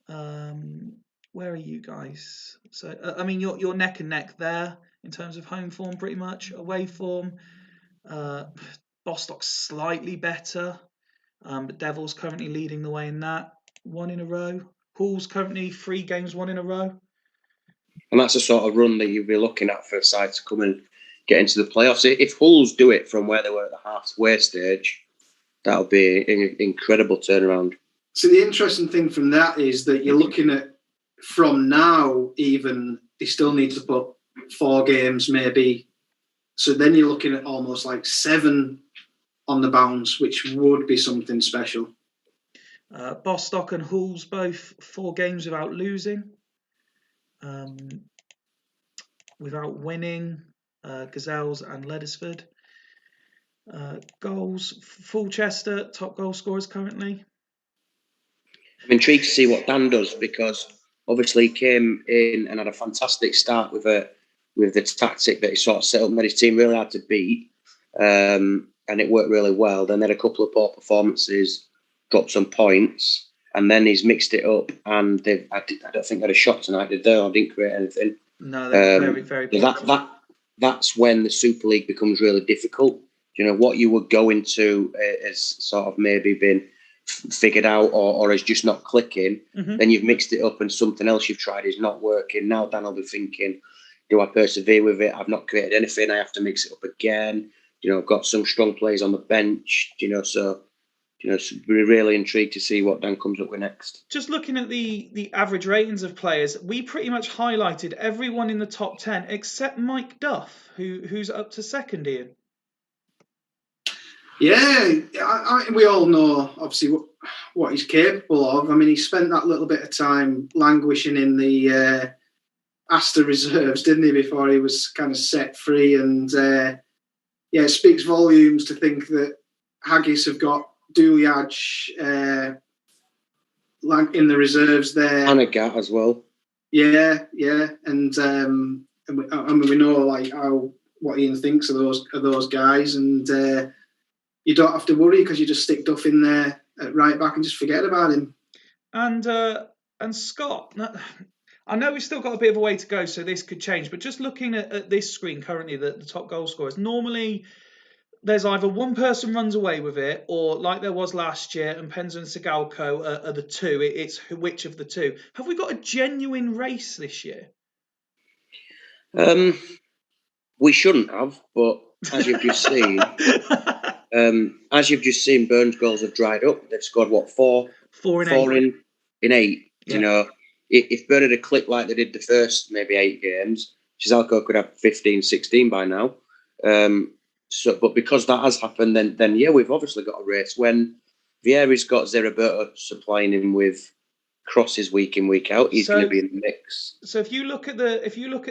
Where are you guys? So you're neck and neck there in terms of home form, pretty much. Away form, Bostock's slightly better. But Devils currently leading the way in that. 1 in a row. Hools currently 3 games, 1 in a row. And that's the sort of run that you'd be looking at for a side to come and get into the playoffs. If Hools do it from where they were at the halfway stage, that'll be an incredible turnaround. So the interesting thing from that is that you're looking at from now, even they still need to put 4 games maybe. So then you're looking at almost like 7 on the bounce, which would be something special. Bostock and Hools both 4 games without losing, without winning. Gazelles and Leddersford. Goals, Fulchester, top goal scorers currently. I'm intrigued to see what Dan does, because obviously he came in and had a fantastic start with the tactic that he sort of set up, made his team really hard to beat, and it worked really well. Then they had a couple of poor performances, dropped some points, and then he's mixed it up. And I don't think they had a shot tonight, did they? Or didn't create anything. No, they were very, very that's when the Super League becomes really difficult. You know, what you were going to has sort of maybe been figured out or is just not clicking. Mm-hmm. Then you've mixed it up and something else you've tried is not working. Now Dan will be thinking, do I persevere with it? I've not created anything. I have to mix it up again. You know, I've got some strong players on the bench, so we're really intrigued to see what Dan comes up with next. Just looking at the average ratings of players, we pretty much highlighted everyone in the top 10 except Mike Duff, who's up to second, Ian. Yeah, we all know, obviously, what he's capable of. I mean, he spent that little bit of time languishing in the Aster reserves, didn't he, before he was kind of set free. And, it speaks volumes to think that Haggis have got Duliaj in the reserves there. And a Gat as well. Yeah. And we know like what Ian thinks of those guys, and you don't have to worry because you just stick Duff in there at right back and just forget about him. And Scott, I know we've still got a bit of a way to go, so this could change. But just looking at this screen currently, the top goal scorers, normally there's either one person runs away with it, or like there was last year, and Penza and Sigalko are the two. It's which of the two. Have we got a genuine race this year? We shouldn't have, but as you've just seen, Burns' goals have dried up. They've scored what, four in 8. Yeah. You know, if Burn had clicked like they did the first maybe 8 games, Sigalko could have 15, 16 by now. But because that has happened, then we've obviously got a race. When Vieri's got Zeraberto supplying him with crosses week in, week out, he's going to be in the mix. So if you look at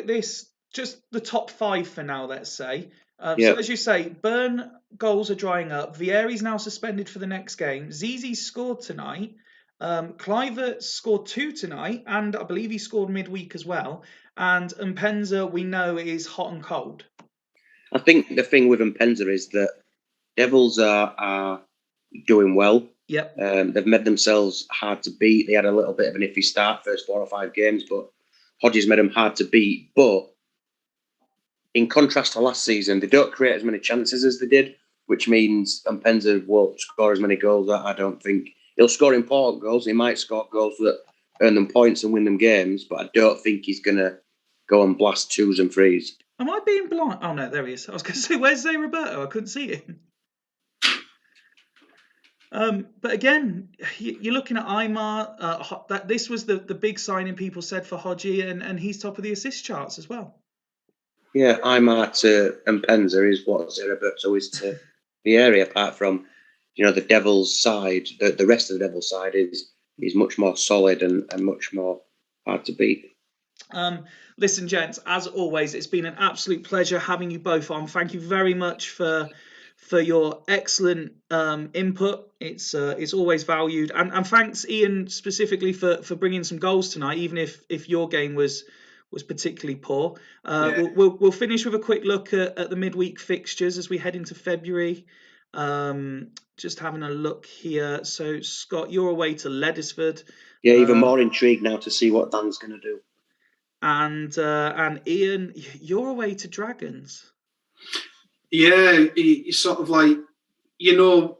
this, just the top 5 for now, let's say. So as you say, Burn goals are drying up. Vieri's now suspended for the next game. Zizi's scored tonight. Kluivert scored 2 tonight, and I believe he scored midweek as well. And Mpenza, we know, is hot and cold. I think the thing with Mpenza is that Devils are doing well. Yep. They've made themselves hard to beat. They had a little bit of an iffy start, first 4 or 5 games, but Hodges made them hard to beat. But in contrast to last season, they don't create as many chances as they did, which means Mpenza won't score as many goals. I don't think. He'll score important goals. He might score goals that earn them points and win them games, but I don't think he's going to go and blast 2s and 3s. Am I being blind? Oh, no, there he is. I was going to say, where's Zeraberto? I couldn't see him. But again, you're looking at Aymar. That this was the big signing people said for Hodgie, and he's top of the assist charts as well. Yeah, Aymar to Mpenza is what Zeraberto is to the area, apart from, the Devils' side. The rest of the Devils' side is much more solid and much more hard to beat. Listen, gents, as always, it's been an absolute pleasure having you both on. Thank you very much for your excellent input. It's always valued, and thanks, Ian, specifically for bringing some goals tonight, even if your game was particularly poor. We'll finish with a quick look at the midweek fixtures as we head into February. Just having a look here. So, Scott, you're away to Leddersford. Yeah, even more intrigued now to see what Dan's going to do. And Ian, you're away to Dragons. Yeah, it's sort of like, the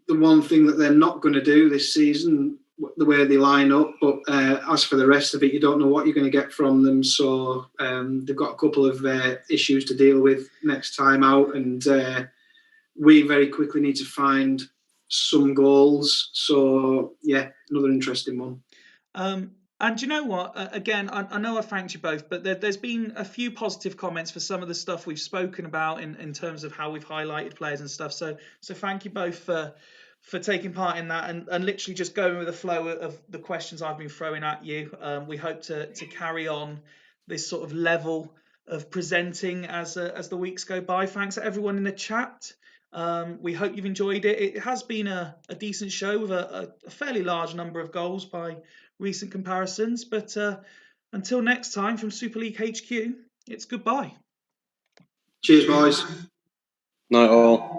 one thing that they're not going to do this season, the way they line up. But as for the rest of it, you don't know what you're going to get from them. So they've got a couple of issues to deal with next time out, and we very quickly need to find some goals. So yeah, another interesting one. And do you know what? Again, I know I thanked you both, but there's been a few positive comments for some of the stuff we've spoken about in terms of how we've highlighted players and stuff. So thank you both for taking part in that and literally just going with the flow of the questions I've been throwing at you. We hope to carry on this sort of level of presenting as the weeks go by. Thanks to everyone in the chat. We hope you've enjoyed it. It has been a decent show with a fairly large number of goals by recent comparisons. But until next time from Super League HQ, it's goodbye. Cheers, boys. Night all.